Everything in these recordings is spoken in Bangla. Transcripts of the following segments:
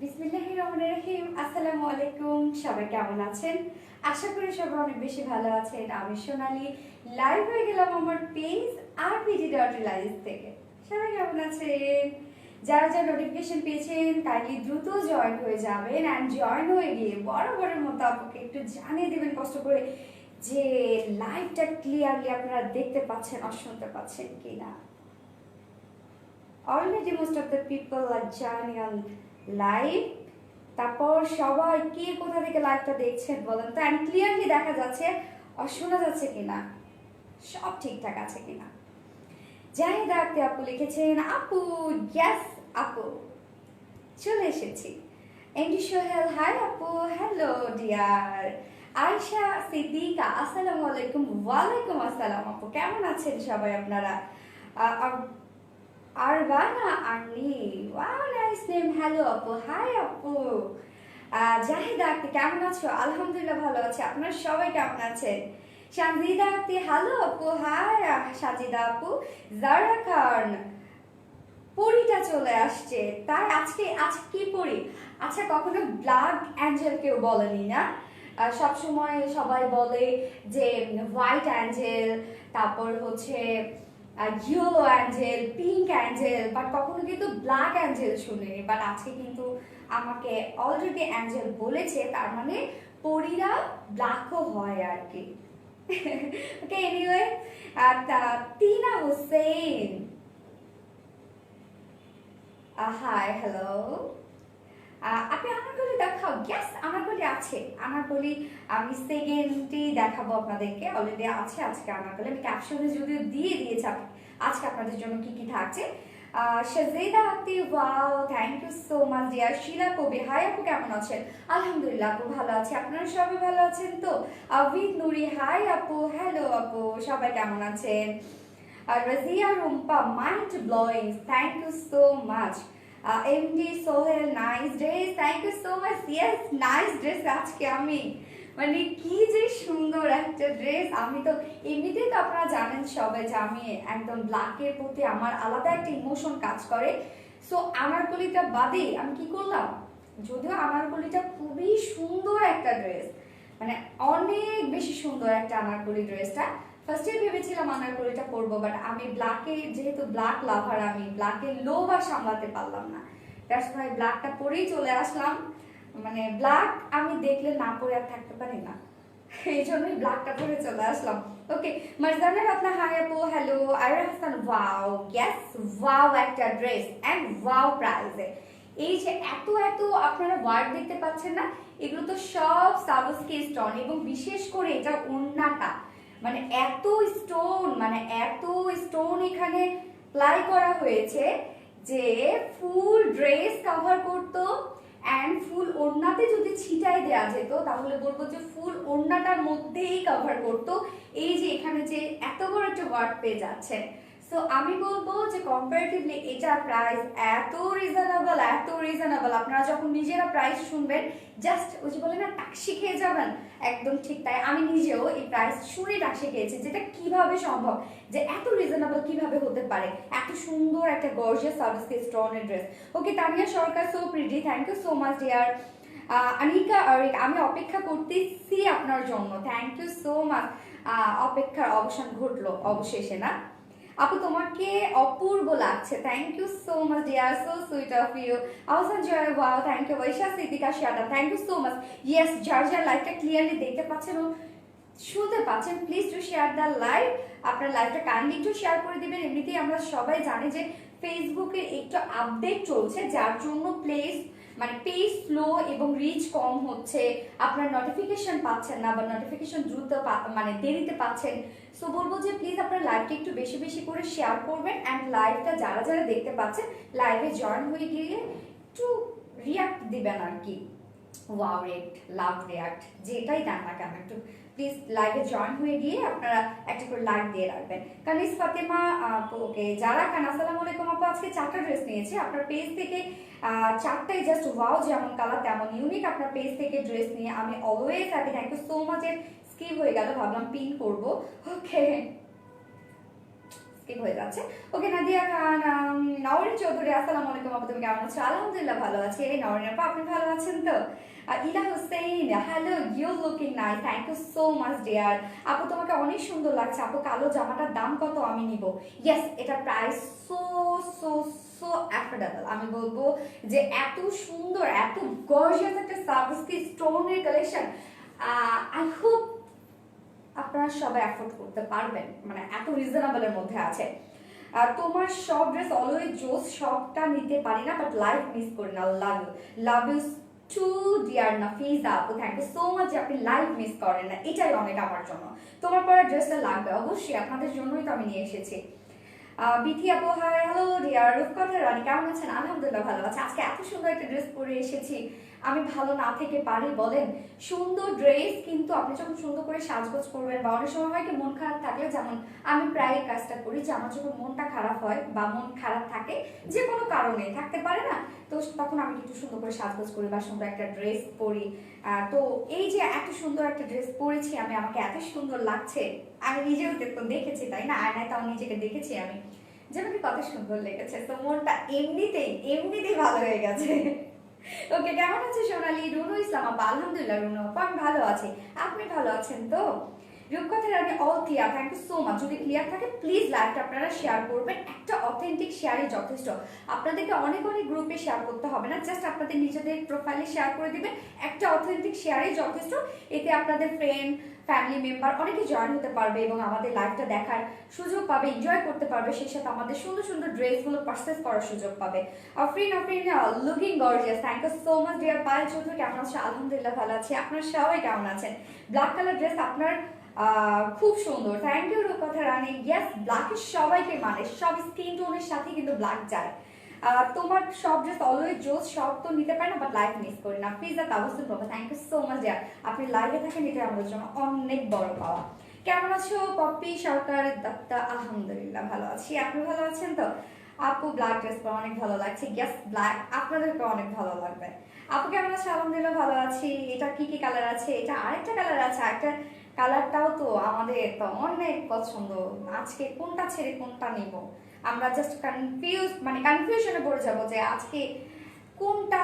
বিসমিল্লাহির রহমানির রহিম। আসসালামু আলাইকুম। সবাই কেমন আছেন? আশা করি সবাই অনেক বেশি ভালো আছেন। আমি সোনালি লাইভ হয়ে গেলাম আমার পেজ rpg.live থেকে। সবাই কেমন আছেন? যারা যারা নোটিফিকেশন পেয়েছেন কাইন্ডলি দ্রুত জয়েন হয়ে যাবেন এন্ড জয়েন হয়ে গিয়ে বরাবরের মতো আপনাকে একটু জানিয়ে দেবেন কষ্ট করে যে লাইভটা ক্লিয়ারলি আপনারা দেখতে পাচ্ছেন আর শুনতে পাচ্ছেন কিনা। Already most of the people are joining on live. তারপর সবাই কে কোথা থেকে লাইভটা দেখছেন বলেন তো, এন্ড ক্লিয়ারলি দেখা যাচ্ছে আর শোনা যাচ্ছে কিনা, সব ঠিকঠাক আছে কিনা। জাহিদা আক্তার আপু লিখেছেন আপু, ইয়েস আপু চলে এসেছি। এন্ডি সোহেল হাই আপু, হ্যালো ডিয়ার। আয়শা সিদ্দিকা আসসালামু আলাইকুম। ওয়ালাইকুম আসসালাম আপু, কেমন আছেন সবাই আপনারা? Arbana Arni, wow nice name. Hello আপু, হাই আপু। জাহিদা আক্তার কেমন আছো? আলহামদুলিল্লাহ ভালো আছি, আপনারা সবাই কেমন আছেন? সানজিদা আক্তার হ্যালো আপু, হাই সাজিদা আপু। জারা খান পরিটা চলে আসছে, তাই আজকে কি পরি? আচ্ছা, কখনো ব্ল্যাক অ্যাঞ্জেল কেউ বলেনি না? সব সময় সবাই বলে যে হোয়াইট অ্যাঞ্জেল, তারপর হচ্ছে yellow Angel, pink Angel, but কখনো কিন্তু ব্ল্যাক অ্যাঞ্জেল শুনিনি। বাট আজকে কিন্তু আমাকে অলরেডি অ্যাঞ্জেল বলেছে, তার মানে পরীরা ব্ল্যাকও হয় আর কি। Okay, anyway, Tina Hossain hi hello. আপনি আনারকলি দেখাও। গ্যাস আনারকলি আছে, আনারকলি আমি সেকেন্ডটি দেখাবো আপনাদেরকে। অলরেডি আছে আজকে আনারকলি, আমি ক্যাপশনে যদিও দিয়ে দিয়েছি আজকে আপনাদের জন্য কি কি থাকছে। Shajida Akti wow, thank you so much dear. Shila Kobi hi আপু, কেমন আছেন? আলহামদুলিল্লাহ আপু ভালো আছি, আপনারা সবাই ভালো আছেন তো? আবিদ নুরি হাই আপু, হ্যালো আপু, সবাই কেমন আছেন? Razia Rumpa mind blowing, thank you so much. MD Sohel nice dress, thank you so much. Yes nice dress. আজকে আমি মানে কি যে সুন্দর একটা ড্রেস। আমি তো এমনিতেই তো আপনারা জানেন সবাই যে আমি একদম ব্ল্যাকের প্রতি আমার আলাদা একটা ইমোশন কাজ করে। সো আনারকলিটা বাদে আমি কি করলাম, যদিও আনারকলিটা খুবই সুন্দর একটা ড্রেস, মানে অনেক বেশি সুন্দর একটা আনারকলি ড্রেসটা। ফার্স্টে ভেবেছিলাম আনারকলিটা পরবো, বাট আমি ব্ল্যাকে যেহেতু ব্ল্যাক লাভার, আমি ব্ল্যাকের লোভ আর সামলাতে পারলাম না, দ্যাটস ওয়াই ব্ল্যাকটা পরেই চলে আসলাম। মানে ব্ল্যাক আমি দেখলে না পরে আর থাকতে পারি না, এই জন্যই ব্ল্যাকটা পরে চলে আসলাম। ওকে, মারজানা রত্না হাই আপু, hello. Ayra Hasan wow, yes wow একটা ড্রেস এন্ড ওয়াও প্রাইসে। এই যে এত এত আপনারা ওয়ার্ড দেখতে পাচ্ছেন না, এগুলো তো সব সাবস্কি স্টোন, এবং বিশেষ করে এটা ওড়নাটা, মানে এত স্টোন, মানে এত স্টোন এখানে প্লাই করা হয়েছে যে ফুল ড্রেস কভার করতো, এন্ড ফুল ওড়নাতে যদি ছিটাই দেওয়া যেত তাহলে বলবো যে ফুল ওড়নাটার মধ্যেই কভার করতো। এই যে এখানে যে এত বড় একটা ওয়ার্ক পেয়ে যাচ্ছে, সো আমি বলবো যে কম্পারেটিভলি এটার প্রাইস এত রিজনেবল, এত রিজনেবল। আপনারা যখন নিজেরা প্রাইস শুনবেন জাস্ট ওই যে বলে না টাক্সি খেয়ে যাবেন, একদম ঠিক তাই। আমি নিজেও এই প্রাইস শুনে টাক্সি খেয়েছি, যেটা কিভাবে সম্ভব, যে এত রিজনেবল কিভাবে হতে পারে, এত সুন্দর একটা গর্জিয়াস সার্ভিস স্টোনের dress. Okay, Tania Sarkar so pretty, thank you so much dear. Anika Arik, আমি অপেক্ষা করতেছি আপনার জন্য, থ্যাংক ইউ সো মাচ। অপেক্ষার অবসান ঘটলো অবশেষে না আপু, তোমাকে অপূর্ব লাগছে, thank you so much dear, so sweet of you. Ahsan Joy wow, thank you. Baisha Siddika Shata, thank you so much. Yes, যার যার লাইভটা ক্লিয়ারলি দেখতে পাচ্ছেন ও শুনতে পাচ্ছেন, please to share the live. আপনার লাইভটা কাইন্ডলি একটু শেয়ার করে দিবেন। এমনিতেই আমরা সবাই জানি যে ফেসবুকে একটু আপডেট চলছে, যার জন্য পেজ স্লো এবং রিচ কম হচ্ছে, আপনার নোটিফিকেশন পাচ্ছেন না বা নোটিফিকেশন দ্রুত মানে দেরিতে পাচ্ছেন। সো বলবো যে প্লিজ আপনার লাইভটা একটু বেশি বেশি করে শেয়ার করবেন, অ্যান্ড লাইভটা যারা যারা দেখতে পাচ্ছেন লাইভে জয়েন হয়ে গিয়ে একটু রিয়াক্ট দিবেন আর কি। ওয়াও রিয়াক্ট, লাভ রিয়াক্ট, যেটাই দেন না কেন একটু প্লিজ লাইভে জয়েন হয়ে গিয়ে আপনারা একটা করে লাইক দিয়ে রাখবেন। কানিস ফাতেমা ওকে, যারা খান আসসালামু আলাইকুম আপু, আজকে 4টা ড্রেস নিয়েছি আপনার পেজ থেকে, 4টাই জাস্ট ওয়াও, যেমন কালার তেমন ইউনিক। আপনার পেজ থেকে ড্রেস নিয়ে আমি always happy, thank you so much. এর স্কিপ হয়ে গেল, ভাবলাম পিন করব, ওকে স্কিপ হয়ে যাচ্ছে। ওকে, নাদিয়া খান, নাওরি নওরিন চৌধুরী, আসসালামু আলাইকুম আপু, তুমি কেমন আছো? আলহামদুলিল্লাহ ভালো আছি। এই নওরিন আপু, আপনি ভালো আছেন তো? Ila Hussain, hello, you looking nice, thank you so much dear. আপু তোমাকে অনেক সুন্দর লাগছে আপু, কালো জামাটার দাম কত? আমি নিব। ইয়েস, এটা price so so so affordable. আমি বলবো যে এত সুন্দর, এত গর্জিয়াস একটা সার্ভিসকি স্টোনের কালেকশন, আই হোপ আপনারা সবাই অ্যাফোর্ড করতে পারবেন, মানে এত রিজনেবলের মধ্যে আছে। তোমার সব ড্রেস অলওয়েজ জোস, সবটা নিতে পারি না, বাট লাইফ মিস করি না। Love you, love you too dear Nafiza আপু, থ্যাংক ইউ সো মাচ যে আপনি লাইভ মিস করেন না, এটাই অনেক আমার জন্য। তোমার পরে ড্রেসটা লাগবে অবশ্যই, আপনাদের জন্যই তো আমি নিয়ে এসেছি। বিথি আপু, হাই, হ্যালো ডিয়ার। রূপকথা রানী কেমন আছেন? আলহামদুলিল্লাহ ভালো আছে। আজকে এত সুন্দর একটা ড্রেস পরে এসেছি, আমি ভালো না থেকে পারি বলেন? সুন্দর ড্রেস কিন্তু আপনি যখন সুন্দর করে সাজগোজ করবেন, বা অনেক সময় হয় কি মন খারাপ থাকলে, যেমন আমি প্রায় কাজটা করি যে আমার যখন মনটা খারাপ হয় বা মন খারাপ থাকে, যে কোনো কারণে থাকতে পারে না, তো তখন আমি একটু সুন্দর করে সাজগোজ করি বা সুন্দর একটা ড্রেস পরি। তো এই যে এত সুন্দর একটা ড্রেস পরেছি আমি, আমাকে এত সুন্দর লাগছে, আমি নিজেও তো দেখেছি তাই না, আয়নায় তাও নিজেকে দেখেছি আমি, যে আমাকে কত সুন্দর লেগেছে, তো মনটা এমনিতেই এমনিতেই ভালো হয়ে গেছে। ওকে, কেমন আছে সোনালি? রুনু ইসলাম আপা, আলহামদুলিল্লাহ রুনু আপা আমি ভালো আছি, আপনি ভালো আছেন তো? রূপকথার রানী all clear, thank you so much. যদি ক্লিয়ার থাকে প্লিজ লাইভটা আপনারা শেয়ার করবেন, একটা অথেন্টিক শেয়ারই যথেষ্ট। আপনাদেরকে অনেক অনেক গ্রুপে শেয়ার করতে হবে না, জাস্ট আপনাদের নিজেদের প্রোফাইলে শেয়ার করে দিবেন, একটা অথেন্টিক শেয়ারই যথেষ্ট। এতে আপনাদের ফ্রেন্ড, ফ্যামিলি মেম্বার অনেকে জয়েন হতে পারবে এবং আমাদের লাইভটা দেখার সুযোগ পাবে, এনজয় করতে পারবে, সেই সাথে আমাদের সুন্দর সুন্দর ড্রেসগুলো পারচেস করার সুযোগ পাবে। Afrin, looking gorgeous, thank you so much dear. Payel Chowdhury কেমন আছে? আলহামদুলিল্লাহ ভালো আছি, আপনার সবাই কেমন আছেন? ব্ল্যাক কালার ড্রেস আপনার খুব সুন্দর, থ্যাংক ইউ রূপকথা রানী। ইয়েস, ব্ল্যাকের সবাইকে মানে, সব স্কিন টোনের সাথে কিন্তু ব্ল্যাক যায়। তোমার সব ড্রেস অলওয়েজ জোস, সব তো নিতে পারে না, বাট লাইভ মিস করি না। প্লিজ তাবসুম বাবা, thank you so much dear, আপনি লাইভে থাকেন, এটা আমাদের জন্য অনেক বড় পাওয়া। কেমন আছো পপি সরকার দত্তা? আলহামদুলিল্লাহ ভালো আছি, আপনি ভালো আছেন তো? আপু ব্ল্যাক ড্রেস পরে অনেক ভালো লাগছে, ইয়েস ব্ল্যাক আপনাদেরকে অনেক ভালো লাগবে। আপু কেমন আছে? আলহামদুলিল্লাহ ভালো আছি। এটা কি কি কালার আছে? এটা আরেকটা কালার আছে, একটা কালারটাও তো আমাদের তো অনেক পছন্দ, আজকে কোনটা ছেড়ে কোনটা নিব আমরা জাস্ট মানে কনফিউশনে পড়ে যাবো যে আজকে কোনটা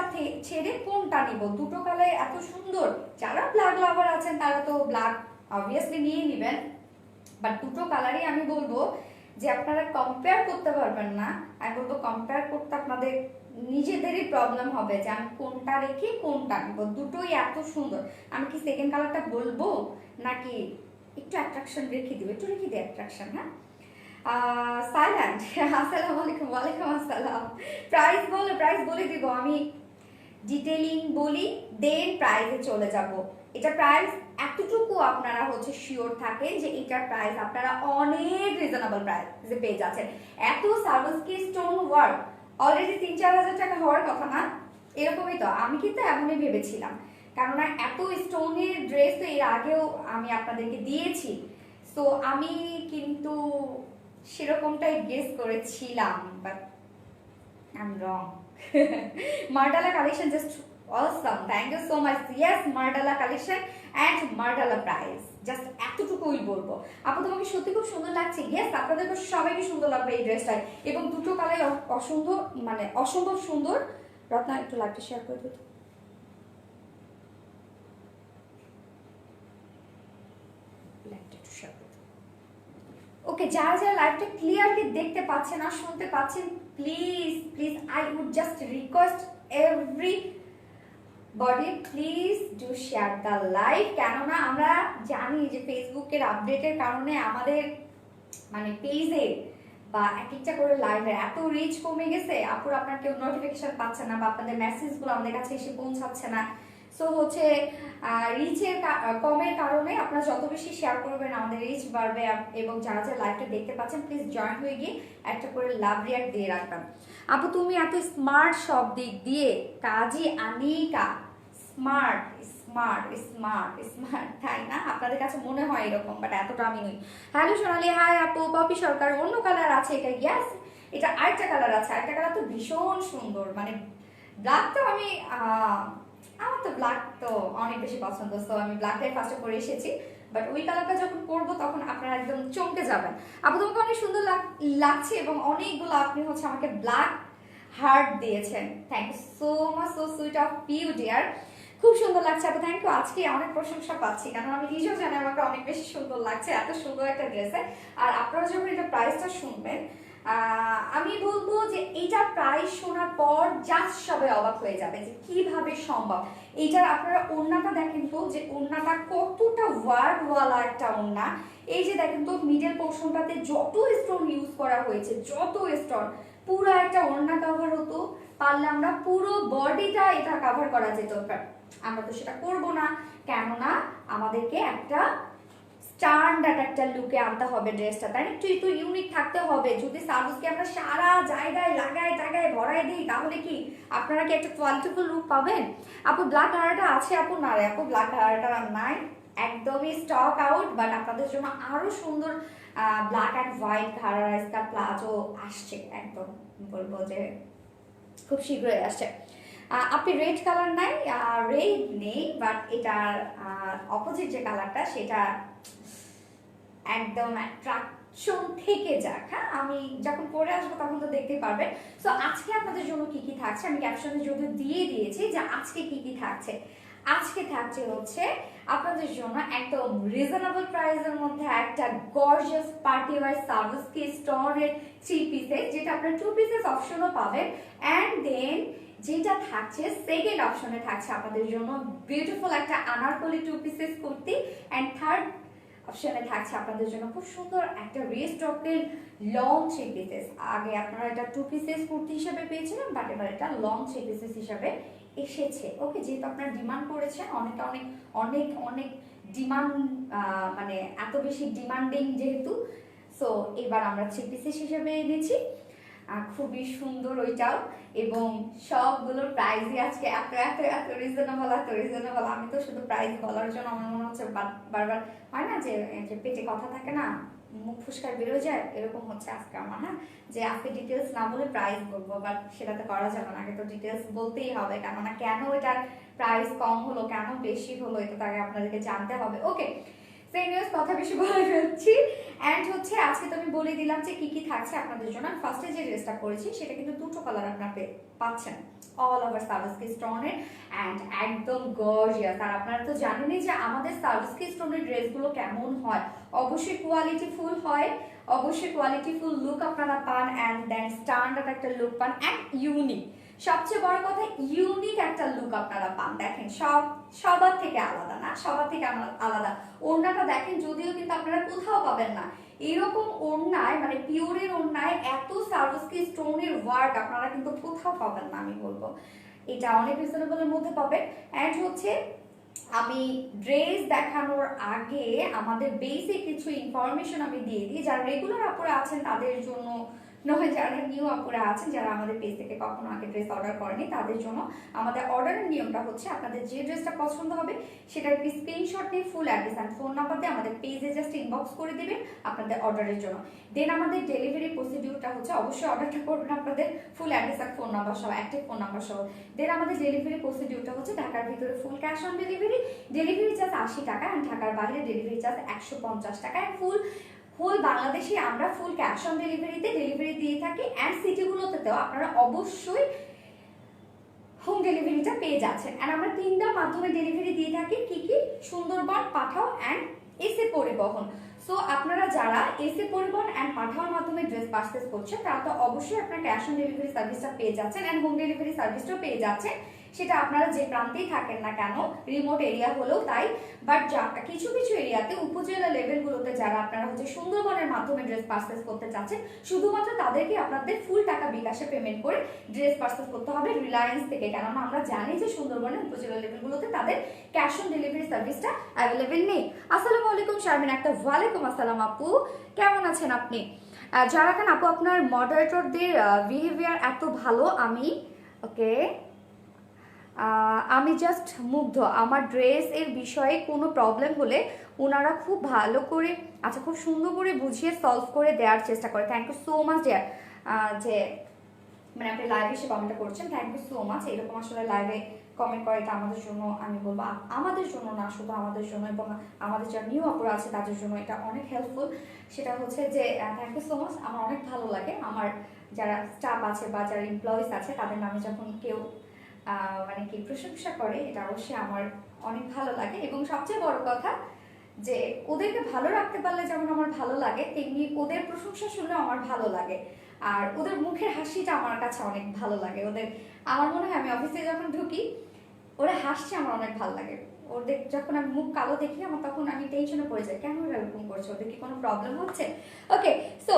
ছেড়ে কোনটা নিব। দুটো কালার এত সুন্দর, যারা ব্ল্যাক লাভার আছেন তারা তো ব্ল্যাক অবভিয়াসলি নিয়ে নেবেন, বাট দুটো কালারই আমি বলবো যে আপনারা কম্পেয়ার করতে পারবেন না। আমি বলবো কম্পেয়ার করতে আপনাদের নিজেদেরই প্রবলেম হবে যে আমি কোনটা রেখে কোনটা নিব, দুটোই এত সুন্দর। আমি কি সেকেন্ড কালারটা বলবো নাকি একটু অ্যাট্রাকশন রেখে দিব? একটু রেখে দিই অ্যাট্রাকশন, হ্যাঁ। সাইলেন্ট, আসসালামু আলাইকুম। ওয়ালাইকুম আসসালাম। প্রাইস বলে দিব, আমি ডিটেইলিং বলি দেন প্রাইসে চলে যাব। এটা প্রাইস এতটুকু আপনারা হচ্ছে শিওর থাকেন যে এটার প্রাইস আপনারা অনেক রিজনেবল প্রাইসে পেয়ে যাচ্ছেন। এত সার্ভিসকি স্টোন ওয়ার্ক অলরেডি 3-4 হাজার টাকা হওয়ার কথা না, এরকমই তো আমি কিন্তু এমনই ভেবেছিলাম, কেননা এত স্টোনের ড্রেস তো এর আগেও আমি আপনাদেরকে দিয়েছি, তো আমি কিন্তু সেরকমটাই গেস করেছিলাম, but I am wrong. Mardala collection just awesome, thank you so much. Yes, Mardala collection and Mardala price, just এতটুকুই বলবো। আপু তোমাকে সত্যি খুব সুন্দর লাগছে। ইয়েস, আপনাদেরকে সবাইকে সুন্দর লাগবে এই ড্রেসটাই, এবং দুটো কালার অসুন্দর, মানে অসম্ভব সুন্দর। রত্না একটু লাইভটা শেয়ার করে দিত। ওকে, যারা যারা লাইভটা ক্লিয়ারলি দেখতে পাচ্ছেন আর শুনতে পাচ্ছেন, please please I would just request everybody, please do share the live. কেননা আমরা জানি যে ফেসবুকের আপডেটের কারণে আমাদের মানে পেজে বা এক একটা করে লাইভের এত রিচ কমে গেছে, আপুর আপনার কেউ নোটিফিকেশন পাচ্ছে না, বা আপনাদের মেসেজগুলো আমাদের কাছে এসে পৌঁছাচ্ছে না। সো হচ্ছে রিচের কমের কারণে আপনারা যত বেশি শেয়ার করবেন আমাদের রিচ বাড়বে, এবং যারা যারা লাইভটা দেখতে পাচ্ছেন প্লিজ জয়েন হয়ে গিয়ে একটা করে লাভ রিয়াক্ট দিয়ে রাখবেন। আপু তুমি এত স্মার্ট, সব দিক দিয়ে Kazi Anika, smart smart smart smart, তাই না? আপনাদের কাছে মনে হয় এরকম, বাট এতটা আমি নই। হ্যালো সোনালি, হাই আপু। পপি সরকার, অন্য কালার আছে এটা? ইয়াস, এটা আরেকটা কালার আছে, আরেকটা কালার তো ভীষণ সুন্দর, মানে ব্ল্যাক তো আমি আমার তো ব্ল্যাক তো অনেক বেশি পছন্দ, তো আমি ব্ল্যাকটাই ফার্স্টে করে এসেছি, বাট ওই কালারটা যখন পরবো তখন আপনারা একদম চমকে যাবেন। আপু তোমাকে অনেক সুন্দর লাগছে, এবং অনেকগুলো আপনি হচ্ছে আমাকে ব্ল্যাক হার্ট দিয়েছেন। Thank you so much, so sweet of you dear. খুব সুন্দর লাগছে আপু, থ্যাংক ইউ। আজকে অনেক প্রশংসা পাচ্ছি, কারণ আমি নিজেও জানি আমাকে অনেক বেশি সুন্দর লাগছে, এত সুন্দর একটা ড্রেসে। আর আপনারা যখন এটা প্রাইসটা শুনবেন, আমি বলবো যে এইটা প্রাইস শোনার পর জাস্ট সবাই অবাক হয়ে যাবে যে কিভাবে সম্ভব। এইটার আপনারা ওড়নাটা দেখেন তো, যে ওড়নাটা কতটা ওয়ার্কওয়ালা একটা ওড়না। এই যে দেখেন তো মিডল পোর্শনটাতে যত স্টোন ইউজ করা হয়েছে, যত স্টোন, পুরো একটা ওড়না কভার হতো। পারলে আমরা পুরো বডিটা এটা কভার করা যেত, আমরা তো সেটা করব না, কেননা আমাদেরকে একটা স্ট্যান্ডার্ড একটা লুকে আনতে হবে ড্রেসটা, তাই না? একটু ইউনিক থাকতে হবে। যদি সার্ভিসকে আমরা সারা জায়গায় লাগায় টাগায় ভরাই দিই, তাহলে কি আপনারা কি একটা কোয়ালিটিফুল লুক পাবেন? আপু ব্ল্যাক কালারটা আছে আপু? না রে আপু, ব্ল্যাক কালারটা নাই, একদমই স্টক আউট। বাট আপনাদের জন্য আরো সুন্দর ব্ল্যাক অ্যান্ড হোয়াইট ঘাড়া স্কার্ট প্লাজো আসছে, একদম বলবো যে খুব শীঘ্রই আসছে। আপনি রেড কালার নাই? রেড নেই, বাট এটার অপোজিট যে কালারটা সেটা একদম অ্যাট্রাকশন থেকে যাক। হ্যাঁ, আমি যখন পরে আসবো তখন তো দেখতে পারবেন। সো আজকে আপনাদের জন্য কি কি থাকছে, আমি ক্যাপশনে যদিও দিয়ে দিয়েছি যে আজকে কি কি থাকছে। আজকে থাকছে হচ্ছে আপনাদের জন্য একদম রিজনেবল প্রাইসের মধ্যে একটা গর্জিয়াস পার্টি ওয়্যার সার্ভিসকি স্টোনের 3 পিসেস, যেটা আপনারা 2 পিসেস অপশনও পাবেন। অ্যান্ড দেন যেটা থাকছে সেকেন্ড অপশনে থাকছে আপনাদের জন্য বিউটিফুল একটা Anarkali 2 pieces kurti. And third অপশনে থাকছে আপনাদের জন্য খুব সুন্দর একটা রিস্টকের লং 3 পিসেস। আগে আপনারা এটা 2 পিসেস কুর্তি হিসেবে পেয়েছিলেন, বাট এবার এটা লং 3 পিসেস হিসেবে এসেছে। ওকে, যেহেতু আপনারা ডিমান্ড করেছেন, অনেক অনেক অনেক অনেক ডিমান্ড, মানে এত বেশি ডিমান্ডিং যেহেতু, সো এবার আমরা 3 পিসেস হিসেবে এনেছি। খুবই সুন্দর ওইটাও, এবং সবগুলোর প্রাইসই আজকে এত এত এত রিজনেবল, এত রিজনেবল। আমি তো শুধু প্রাইস বলার জন্য আমার মনে হচ্ছে বারবার হয় না যে পেটে কথা থাকে না, মুখ ফুসকার বেরো যায়, এরকম হচ্ছে আজকে আমার। হ্যাঁ, যে আজকে ডিটেলস না বলে প্রাইস বলবো, বাট সেটা তো করা যাবে না, আগে তো ডিটেলস বলতেই হবে, কেননা কেন এটার প্রাইস কম হলো, কেন বেশি হলো, এটা তো আগে আপনাদেরকে জানতে হবে। ওকে, নিউজ কথা বেশি বলে ফেলছি। অ্যান্ড হচ্ছে আজকে তো আমি বলে দিলাম যে কি কি থাকছে আপনাদের জন্য। ফার্স্টে যে ড্রেসটা করেছি সেটা কিন্তু দুটো কালার আপনারা পাচ্ছেন, অল ওভার সার্ভিসকি স্টোনের অ্যান্ড একদম গর্জিয়াস। আর আপনারা তো জানেনই যে আমাদের সার্ভিসকি স্টোনের ড্রেসগুলো কেমন হয়, অবশ্যই কোয়ালিটি ফুল হয়, অবশ্যই কোয়ালিটি ফুল লুক আপনারা পান, অ্যান্ড দেন স্ট্যান্ডার্ড একটা লুক পান, অ্যান্ড ইউনিক। সবচেয়ে বড় কথা ইউনিক একটা লুক আপনারা পান। দেখেন সবার থেকে আলাদা, না সবার থেকে আলাদা। ওড়নাটা দেখেন, যদিও কিন্তু আপনারা কোথাও পাবেন না এরকম ওড়নায়, মানে পিওরের ওড়নায় এত সার্ভিসকি স্টোনের ওয়ার্ক আপনারা কিন্তু কোথাও পাবেন না। আমি বলবো এটা অনেক রিজনেবলের মধ্যে পাবেন। অ্যান্ড হচ্ছে আমি ড্রেস দেখানোর আগে আমাদের বেসিক কিছু ইনফরমেশন আমি দিয়ে দিই, যারা রেগুলার আপুরা আছেন তাদের জন্য নয়, যারা নিউ আপুরা আছেন, যারা আমাদের পেজ থেকে কখনো আগে ড্রেস অর্ডার করেনি, তাদের জন্য আমাদের অর্ডারের নিয়মটা হচ্ছে আপনাদের যে ড্রেসটা পছন্দ হবে সেটার একটি স্ক্রিনশট নিয়ে full address and phone number দিয়ে আমাদের পেজে জাস্ট ইনবক্স করে দিবেন আপনাদের অর্ডারের জন্য। দেন আমাদের ডেলিভারি প্রসিডিউরটা হচ্ছে, অবশ্যই অর্ডারটা করবেন আপনাদের ফুল অ্যাড্রেস আর ফোন নাম্বার সহ, অ্যাক্টিভ ফোন নাম্বার সহ। দেন আমাদের ডেলিভারি প্রসিডিউরটা হচ্ছে ঢাকার ভিতরে full cash on delivery, delivery charge 80 টাকা, অ্যান্ড ঢাকার বাইরে ডেলিভারি চার্জ 150 টাকা। অ্যান্ড ফুল বাংলাদেশে আমরা ফুল ক্যাশ অন ডেলিভারিতে ডেলিভারি দিয়ে থাকি। অ্যান্ড সিটিগুলোতেও আপনারা অবশ্যই হোম ডেলিভারিটা পেয়ে যাচ্ছেন। অ্যান্ড আমরা 3টা মাধ্যমে ডেলিভারি দিয়ে থাকি, কি কি? সুন্দরবন, পাঠাও অ্যান্ড এসে পরিবহন। সো আপনারা যারা এসে পরিবহন অ্যান্ড পাঠাওয়ার মাধ্যমে ড্রেস পারচেজ করছেন, তারা তো অবশ্যই আপনারা ক্যাশ অন ডেলিভারি সার্ভিসটা পেয়ে যাচ্ছেন, অ্যান্ড হোম ডেলিভারি সার্ভিসটাও পেয়ে যাচ্ছেন। সেটা আপনারা যে প্রান্তেই থাকেন না কেন, রিমোট এরিয়া হলেও তাই। বাট কিছু কিছু এরিয়াতে উপজেলা লেভেলগুলোতে যারা আপনারা হচ্ছে সুন্দরবনের মাধ্যমে ড্রেস পারচেজ করতে চাচ্ছেন, শুধুমাত্র তাদেরকে আপনাদের ফুল টাকা বিকাশে পেমেন্ট করে ড্রেস পারচেজ করতে হবে রিলায়েন্স থেকে, কেননা আমরা জানি যে সুন্দরবনের উপজেলা লেভেলগুলোতে তাদের ক্যাশ অন ডেলিভারি সার্ভিসটা অ্যাভেলেবেল নেই। আসসালামু আলাইকুম শারমিন আক্তার। ওয়ালাইকুম আসসালাম আপু, কেমন আছেন আপনি? যারা কেন আপু আপনার মডারেটরদের বিহেভিয়ার এত ভালো, ওকে আমি জাস্ট মুগ্ধ। আমার ড্রেস এর বিষয়ে কোনো প্রবলেম হলে ওনারা খুব ভালো করে, আচ্ছা খুব সুন্দর করে বুঝিয়ে সলভ করে দেওয়ার চেষ্টা করে। Thank you so much dear. যে মানে আপনি লাইভে এসে কমেন্টটা করছেন, থ্যাংক ইউ সো মাচ। এরকম আসলে লাইভে কমেন্ট করা এটা আমাদের জন্য, আমি বলবো আমাদের জন্য না, শুধু আমাদের জন্য এবং আমাদের যারা নিউ অপরা আছে তাদের জন্য এটা অনেক হেল্পফুল। সেটা হচ্ছে যে থ্যাংক ইউ সো মাচ। আমার অনেক ভালো লাগে আমার যারা স্টাফ আছে বা যারা এমপ্লয়িজ আছে তাদের নামে যখন কেউ মানে কি প্রশংসা করে, এটা অবশ্যই আমার অনেক ভালো লাগে। এবং সবচেয়ে বড় কথা যে ওদেরকে ভালো রাখতে পারলে যেমন আমার ভালো লাগে, তেমনি ওদের প্রশংসা শুনলে আমার ভালো লাগে। আর ওদের মুখের হাসিটা আমার কাছে অনেক ভালো লাগে। ওদের আমার মনে হয় আমি অফিসে যখন ঢুকি ওরা হাসছে আমার অনেক ভালো লাগে। ওদের যখন আমি মুখ কালো দেখি আমার তখন আমি টেনশনে পড়ে যাই, কেন ওরা এরকম করছে, ওদের কি কোনো প্রবলেম হচ্ছে। ওকে, সো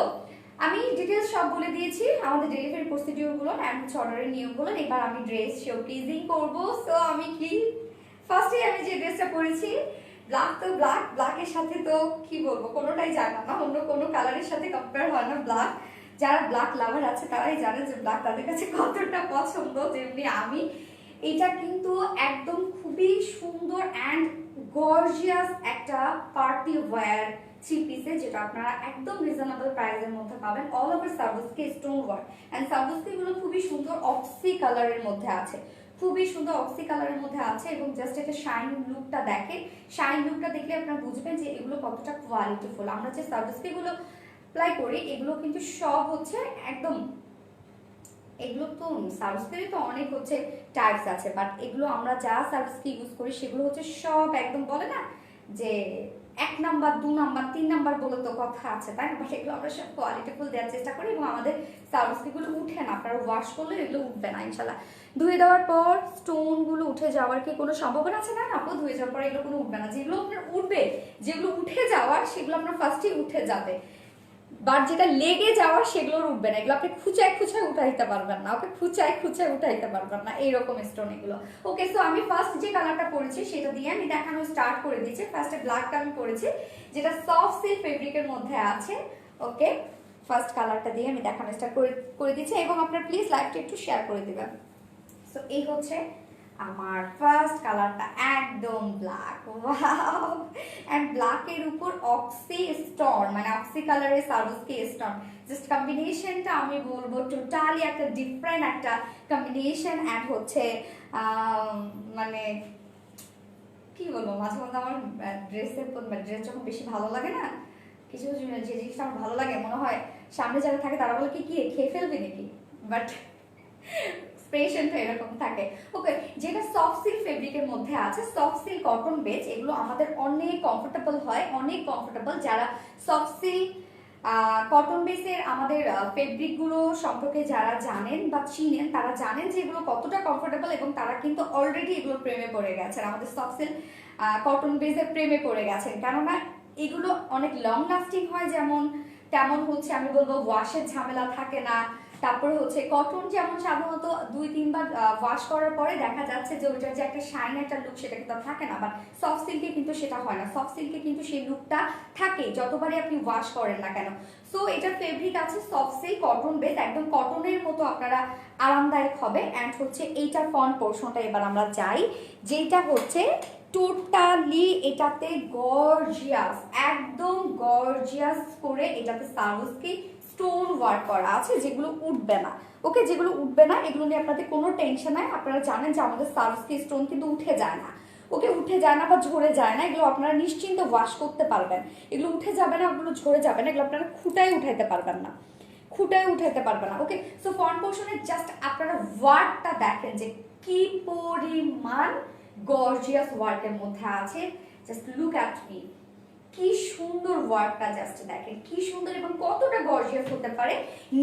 আমি ডিটেলস সব বলে দিয়েছি আমাদের ডেলিভারি প্রসিডিউরগুলো অ্যান্ড হচ্ছে অর্ডারের নিয়মগুলো। এবার আমি ড্রেস শো প্লিজিং করবো। সো আমি কি ফার্স্টে আমি যে ড্রেসটা পরেছি ব্ল্যাক, তো ব্ল্যাকের সাথে তো কি বলবো কোনোটাই যায় না, অন্য কোনো কালারের সাথে কম্পেয়ার হয় না ব্ল্যাক। যারা ব্ল্যাক লাভার আছে তারাই জানে যে ব্ল্যাক তাদের কাছে কতটা পছন্দ। যেমনি আমি, এটা কিন্তু একদম খুবই সুন্দর অ্যান্ড গর্জিয়াস একটা পার্টি ওয়্যার থ্রি পিসে, যেটা আপনারা একদম রিজনেবল প্রাইসের মধ্যে পাবেন। অল ওভার সার্ভিসকে স্টোন ওয়ার্ক অ্যান্ড সার্ভিসকে গুলো খুবই সুন্দর অক্সি কালারের মধ্যে আছে, খুবই সুন্দর অক্সি কালারের মধ্যে আছে। এবং জাস্ট এটা শাইন লুকটা দেখেন, শাইন লুকটা দেখলে আপনারা বুঝবেন যে এগুলো কতটা কোয়ালিটিফুল। আমরা যে সার্ভিসকে গুলো অ্যাপ্লাই করি এগুলো কিন্তু সব হচ্ছে একদম, এগুলো তো সার্ভিসেরই তো অনেক হচ্ছে টাইপস আছে, বাট এগুলো আমরা যা সার্ভিসকে ইউজ করি সেগুলো হচ্ছে সব একদম বলে না যে 1 নাম্বার 2 নাম্বার 3 নাম্বার বলে তো কথা আছে, তাই না? বাট এগুলো আমরা সব কোয়ালিটিফুল দেওয়ার চেষ্টা করি এবং আমাদের সার্ভিসগুলো উঠে না, আপনারা ওয়াশ করলে এগুলো উঠবে না ইনশাল্লাহ। ধুয়ে দেওয়ার পর স্টোনগুলো উঠে যাওয়ার কি কোনো সম্ভাবনা আছে? না আপু, ধুয়ে যাওয়ার পর এগুলো কোনো উঠবে না। যেগুলো আপনার উঠবে, যেগুলো উঠে যাওয়ার সেগুলো আপনার ফার্স্টেই উঠে যাবে, বাট যেটা লেগে যাওয়ার সেগুলোর উঠবে না। এগুলো আপনি খুঁচায় উঠাইতে পারবেন না। ওকে, খুঁচায় উঠাইতে পারবেন না, এইরকম স্টোন এগুলো। ওকে, সো আমি ফার্স্ট যে কালারটা পরেছি সেটা দিয়ে আমি দেখানো স্টার্ট করে দিচ্ছি। ফার্স্টে ব্ল্যাকটা আমি পরেছি যেটা সফট সিল্ক ফেব্রিকের মধ্যে আছে। ওকে, ফার্স্ট কালারটা দিয়ে আমি দেখানো স্টার্ট করে দিচ্ছি এবং আপনার প্লিজ লাইভটা একটু শেয়ার করে দিবেন। সো এই হচ্ছে আমার ফার্স্ট কালারটা, একদম ব্ল্যাক, ওয়াও। এন্ড ব্ল্যাকের উপর অক্সি স্টোন, মানে অক্সি কালারের সার্ভিসকে স্টোন, জাস্ট কম্বিনেশনটা আমি বলবো টোটালি একটা ডিফারেন্ট একটা কম্বিনেশন। এন্ড হচ্ছে মানে কি বলবো, মাঝে মধ্যে আমার ড্রেস যখন বেশি ভালো লাগে না, কিছু কিছু যে জিনিসটা আমার ভালো লাগে মনে হয় সামনে যারা থাকে তারা বলে কি খেয়ে ফেলবে নাকি, বাট এক্সপ্রেশনটা এরকম থাকে। ওকে, যেটা সফট সিল্ক ফেব্রিকের মধ্যে আছে, সফট সিল্ক কটন বেজ, এগুলো আমাদের অনেক কমফোর্টেবল হয়, অনেক কমফোর্টেবল। যারা সফট সিল্ক কটন বেসের আমাদের ফেব্রিকগুলো সম্পর্কে যারা জানেন বা চিনেন তারা জানেন যে এগুলো কতটা কমফোর্টেবল এবং তারা কিন্তু অলরেডি এগুলো প্রেমে পড়ে গেছেন, আমাদের সফট সিল্ক কটন বেসের প্রেমে পড়ে গেছেন। কেননা এগুলো অনেক লং লাস্টিং হয়, যেমন তেমন হচ্ছে আমি বলবো ওয়াশের ঝামেলা থাকে না। তারপরে হচ্ছে কটন যেমন সাধারণত 2-3 বার ওয়াশ করার পরে দেখা যাচ্ছে যে ওইটার যে একটা শাইন একটা লুক সেটা কিন্তু থাকে না, বাট সফট সিল্কে কিন্তু সেটা হয় না। সফট সিল্কে কিন্তু সেই লুকটা থাকে যতবারই আপনি ওয়াশ করেন না কেন। সো এটার ফেব্রিক আছে সফট সিল্ক কটন বেস, একদম কটনের মতো আপনারা আরামদায়ক হবে। অ্যান্ড হচ্ছে এইটার ফ্রন্ট পোর্শনটা এবার আমরা যাই, যেটা হচ্ছে টোটালি এটাতে গর্জিয়াস, একদম গর্জিয়াস করে এটাতে সার্ভিসকে স্টোন ওয়ার্ক করা আছে, যেগুলো উঠবে না। ওকে, যেগুলো উঠবে না এগুলো নিয়ে আপনাদের কোনো টেনশন নাই। আপনারা জানেন যে আমাদের সার্ভিসকে স্টোন কিন্তু উঠে যায় না। ওকে, উঠে যায় না বা ঝরে যায় না, এগুলো আপনারা নিশ্চিন্তে ওয়াশ করতে পারবেন। এগুলো উঠে যাবে না, ওগুলো ঝরে যাবে না, এগুলো আপনারা খুঁটায় উঠাইতে পারবেন না, খুঁটায় উঠাইতে পারবেন না। ওকে, সো ফ্রন্ট পোর্শনে জাস্ট আপনারা ওয়ার্কটা দেখেন যে কি পরিমাণ গর্জিয়াস ওয়ার্কের মধ্যে আছে। জাস্ট লুক অ্যাট মি, কি সুন্দর ওয়ার্কটা জাস্ট দেখেন, কি সুন্দর এবং কতটা গর্জিয়াস হতে পারে।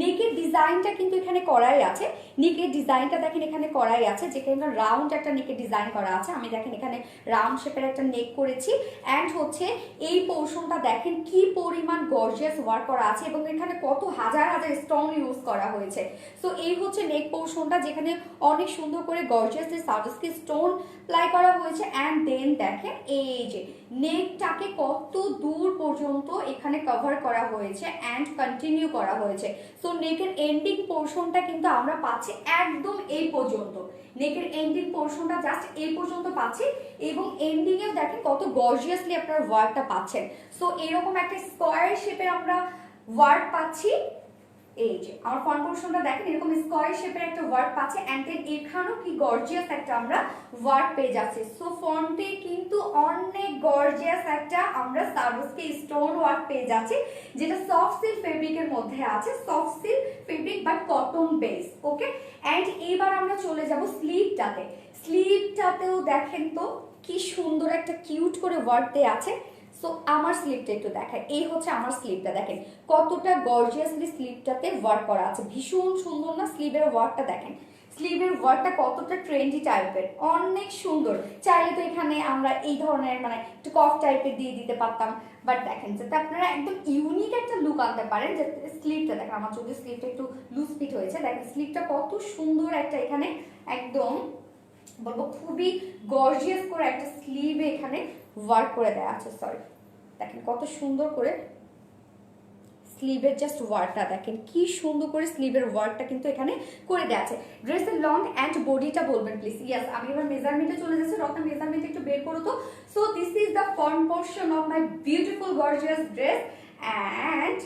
নেকের ডিজাইনটা কিন্তু এখানে করাই আছে, নেকের ডিজাইনটা দেখেন এখানে করাই আছে, যেখানে রাউন্ড একটা নেকের ডিজাইন করা আছে। আমি দেখেন এখানে রাউন্ড শেপের একটা নেক করেছি। অ্যান্ড হচ্ছে এই পোর্শনটা দেখেন কি পরিমাণ গর্জিয়াস ওয়ার্ক করা আছে এবং এখানে কত হাজার হাজার স্টোন ইউজ করা হয়েছে। সো এই হচ্ছে নেক পোর্শনটা, যেখানে অনেক সুন্দর করে গর্জিয়াস সার্ভিসকে স্টোন অ্যাপ্লাই করা হয়েছে। অ্যান্ড দেন দেখেন এই যে নেকটাকে কত দূর পর্যন্ত এখানে কভার করা হয়েছে অ্যান্ড কন্টিনিউ করা হয়েছে। সো নেকের এন্ডিং পোর্শনটা কিন্তু আমরা পাচ্ছি একদম এই পর্যন্ত, নেকের এন্ডিং পোর্শনটা জাস্ট এই পর্যন্ত পাচ্ছি এবং এন্ডিং এও দেখেন কত গর্জিয়াসলি আপনারা ওয়ার্কটা পাচ্ছেন। সো এরকম একটা স্কোয়ার শেপের আমরা ওয়ার্ক পাচ্ছি এই যে আমার ফ্রন্ট পোরশনটা দেখেন এরকম স্কয়ার শেপের একটা ওয়ার্ক পাচ্ছে এন্ড দেন এখানেও কি গর্জিয়াস একটা আমরা ওয়ার্ক পেয়ে যাচ্ছি। সো ফ্রন্টে কিন্তু অনেক গর্জিয়াস একটা আমরা সার্ভিসকে স্টোন ওয়ার্ক পেয়ে যাচ্ছি, যেটা সফট সিল্ক ফেব্রিকের মধ্যে আছে, soft silk fabric but cotton base. Okay, and এবার আমরা চলে যাব স্লিভটাতে। স্লিভটাতেও দেখেন তো কি সুন্দর একটা কিউট করে ওয়ার্ক দেয়া আছে। সো আমার স্লিভটা একটু দেখায়, এই হচ্ছে আমার স্লিভটা, দেখেন কতটা গর্জিয়াসলি স্লিভটাতে ওয়ার্ক করা আছে, ভীষণ সুন্দর না? স্লিভের ওয়ার্কটা দেখেন, স্লিভের ওয়ার্কটা কতটা ট্রেন্ডি টাইপের, অনেক সুন্দর। চাইলে তো এখানে আমরা এই ধরনের মানে একটু কফ টাইপের দিয়ে দিতে পারতাম, বাট দেখেন যাতে আপনারা একদম ইউনিক একটা লুক আনতে পারেন। যে স্লিভটা দেখেন, আমার যদি স্লিভটা একটু লুজ ফিট হয়েছে, দেখেন স্লিভটা কত সুন্দর একটা এখানে একদম বলবো খুবই গর্জিয়াস করে একটা স্লিভে এখানে ওয়ার্ক করে দেওয়া আছে। সরি, দেখেন কত সুন্দর করে স্লিভের জাস্ট ওয়ার্কটা দেখেন, কি সুন্দর করে স্লিভের ওয়ার্কটা কিন্তু এখানে করে দেওয়া আছে। ড্রেসের লং অ্যান্ড বডিটা বলবেন প্লিজ। ইয়েস, আমি এবার মেজারমেন্টে চলে যাচ্ছি, রত্না মেজারমেন্ট একটু বের করো তো। So this is the front portion of my beautiful gorgeous dress and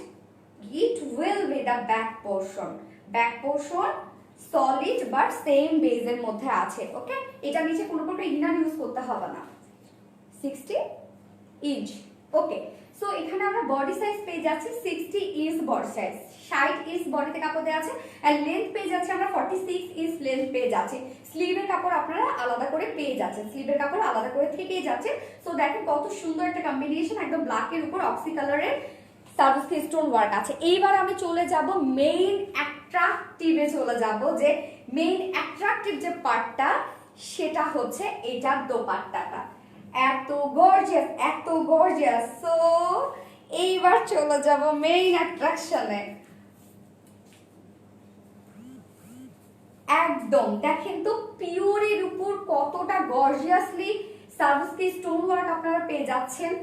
it will be the back portion. Back portion solid but same বেজের মধ্যে আছে। ওকে, এটা নিচে কোনো প্রকার ইনার ইউজ করতে হবে না। 60 ইঞ্চ। ওকে, সো এখানে আমরা বডি সাইজ পেয়ে যাচ্ছি 60 ইঞ্চ বডি সাইজ, 60 ইঞ্চ বডিতে কাপড় দেওয়া আছে এন্ড লেন্থ পেয়ে যাচ্ছে আমরা 46 ইঞ্চ লেন্থ পেয়ে যাচ্ছি। স্লিভের কাপড় আপনারা আলাদা করে পেয়ে যাচ্ছেন, স্লিভের কাপড় আলাদা করে থেকেই যাচ্ছে। সো দেখেন কত সুন্দর একটা কম্বিনেশন, একদম ব্ল্যাকের উপর অক্সি কালারের সার্ভিস স্টোন ওয়ার্ক আছে। এইবার আমি চলে যাব মেইন অ্যাট্রাকটিভে চলে যাব, যে মেইন অ্যাট্রাকটিভ যে পার্টটা সেটা হচ্ছে এটার দোপাট্টাটা, এত গর্জিয়াস এত গর্জিয়াস। সো এইবার চলে যাব মেইন অ্যাট্রাকশনে। একদম দেখেন তো পিওরের উপর কতটা গর্জিয়াসলি সার্ভিস স্টোন ওয়ার্ক আপনারা পেয়ে যাচ্ছেন,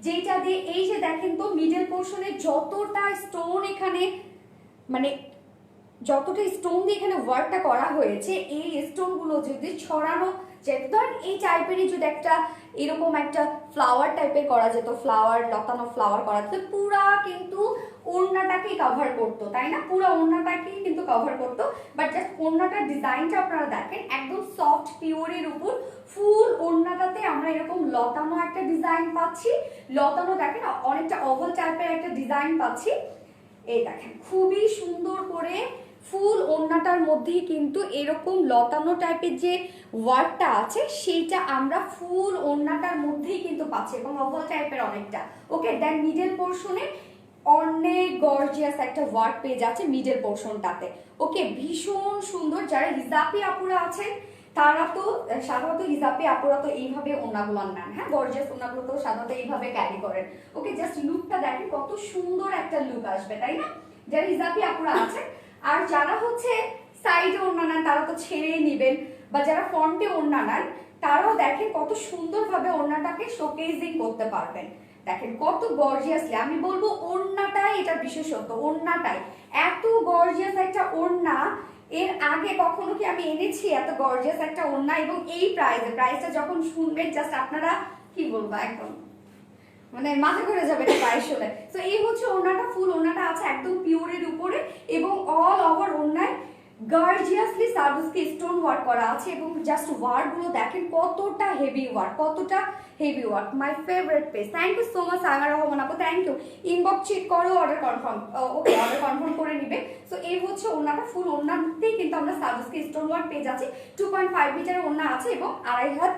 যেটা দিয়ে এই যে দেখেন তো মিডল পোর্শনে যতটা স্টোন এখানে মানে যতটা স্টোন দিয়ে এখানে ওয়ার্কটা করা হয়েছে, এই স্টোন গুলো যদি ছড়ানো যেত, ধরেন এই টাইপেরই যদি একটা এরকম একটা ফ্লাওয়ার টাইপের করা যেত, ফ্লাওয়ার লতানো ফ্লাওয়ার করা যেত, পুরা কিন্তু ওড়নাটাকেই কভার করতো, তাই না? পুরো ওড়নাটাকেই কিন্তু কভার করতো। বাট জাস্ট ওড়নাটার ডিজাইনটা আপনারা দেখেন, একদম সফট পিওরের উপর ফুল ওড়নাটাতে আমরা এরকম লতানো একটা ডিজাইন পাচ্ছি। লতানো দেখেন অনেকটা ওভাল টাইপের একটা ডিজাইন পাচ্ছি। এই দেখেন খুবই সুন্দর করে ফুল ওড়নাটার মধ্যেই কিন্তু এরকম লতানো টাইপের যে ওয়ার্কটা আছে সেইটা আমরা ফুল ওড়নাটার মধ্যেই কিন্তু পাচ্ছি, এবং ওভাল টাইপের অনেকটা। ওকে, দেন মিডল পোর্শনে অনেক গর্জিয়াস একটা ওয়ার্ক পেয়ে যাচ্ছে মিডল পোর্শনটাতে। ওকে, ভীষণ সুন্দর। যারা হিজাবি আপুরা আছেন তারা তো সাধারণত হিজাবি আপুরা তো এইভাবে ওড়নাগুলো নেন, হ্যাঁ, গর্জিয়াস ওড়নাগুলো তো সাধারণত এইভাবে ক্যারি করেন। ওকে, জাস্ট লুকটা দেখেন কত সুন্দর একটা লুক আসবে, তাই না? যারা হিজাবি আপুরা আছেন, আর যারা হচ্ছে সাইডে ওড়না নেন তারা তো ছেড়েই নিবেন, বা যারা ফ্রন্টে ওড়না নেন তারাও দেখেন কত সুন্দরভাবে ওড়নাটাকে শোকেজিং করতে পারবেন। দেখেন কত গর্জিয়াসলি, আমি বলবো ওড়নাটাই এটার বিশেষত্ব, ওড়নাটাই এত গর্জিয়াস একটা ওড়না এর আগে কখনো কি আমি এনেছি এত গর্জিয়াস একটা ওড়না, এবং এই প্রাইসটা যখন শুনবেন জাস্ট আপনারা কি বলবো একদম মানে মাথা ঘুরে যাবে এটা প্রাইস শুনে। তো এই হচ্ছে ওড়নাটা, ফুল ওড়নাটা আছে একদম পিওরের উপরে, এবং অল ওভার ওড়নায় গর্জিয়াসলি সার্ভিসকে স্টোন ওয়ার্ক করা আছে, এবং জাস্ট ওয়ার্ক গুলো দেখেন কতটা হেভি ওয়ার্ক, কতটা heavy work. My favourite page. Thank you so much Sayma Rahman আপু, থ্যাংক ইউ। ইনবক্স চেক করো, order confirm. Okay, order confirm করে নিবে। সো এই হচ্ছে ওড়নাটা, ফুল ওড়নাতেই কিন্তু আমরা সার্ভিসকে স্টোন ওয়ার্ক পেয়ে যাচ্ছি। 2.5 মিটারের ওড়না আছে এবং 2.5 হাত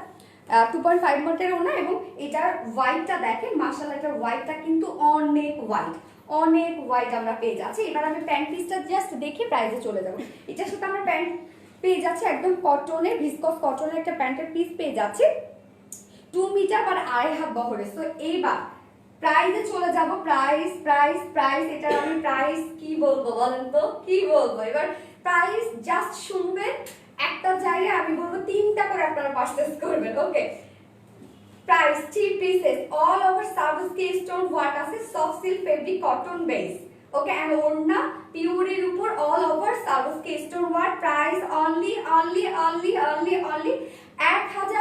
2.5 মিটারের ওড়না, এবং এটার হোয়াইটটা দেখেন, মাশাআল্লাহ এটার হোয়াইটটা কিন্তু অনেক হোয়াইট, অনেক হোয়াইট আমরা পেয়ে যাচ্ছি। এবার আমি প্যান্ট পিসটা জাস্ট দেখে প্রাইসে চলে যাব। এটার সাথে আমরা প্যান্ট পেয়ে যাচ্ছি একদম কটনের, ভিসকস কটনের একটা প্যান্টের পিস পেয়ে যাচ্ছি 2 মিটার আর 2.5 হাত বহরে। সো এইবার প্রাইসে চলে যাব। প্রাইস প্রাইস প্রাইস এটার আমি প্রাইস কি বলবো বলেন তো, কি বলবো? এবার প্রাইস জাস্ট শুনবেন, একটা জায়গায় আমি বলবো 3টা করে আপনারা পারচেজ করবেন। Okay, price 3 pieces all over সার্ভিস স্টোন ওয়ার্ক আছে, soft silk fabric cotton base. Okay, and ওড়না পিওরের উপর অল ওভার সার্ভিস স্টোন ওয়ার্ক। প্রাইস অনলি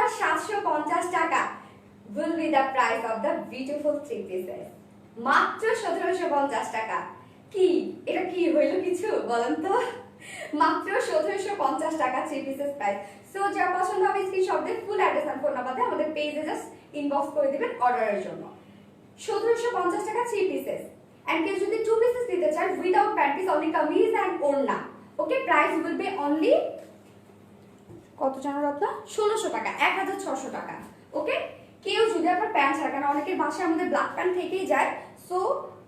1750 টাকা will be the price of the beautiful 3 pieces, মাত্র 1750 টাকা। কি এটা কি হইল কিছু বলেন তো? মাত্র ১৭৫০ টাকা 3 পিসেস প্রাইস। সো যার পছন্দ হবে স্ক্রিনশট দিয়ে ফুল অ্যাড্রেস আর ফোন নাম্বার দিয়ে আমাদের পেজে জাস্ট ইনবক্স করে দিবেন অর্ডারের জন্য। ১৭৫০ টাকা 3 পিসেস। এন্ড কেউ যদি 2 পিসেস নিতে চান without pant piece only kameez and ওড়না, okay price will be only কত জানো রত্না? ১৬০০ টাকা, ১৬০০ টাকা। ওকে কেউ যদি আপনার প্যান্ট ছাড়া, কারণ অনেকের বাসায় আমাদের ব্ল্যাক প্যান্ট থেকেই যায়, সো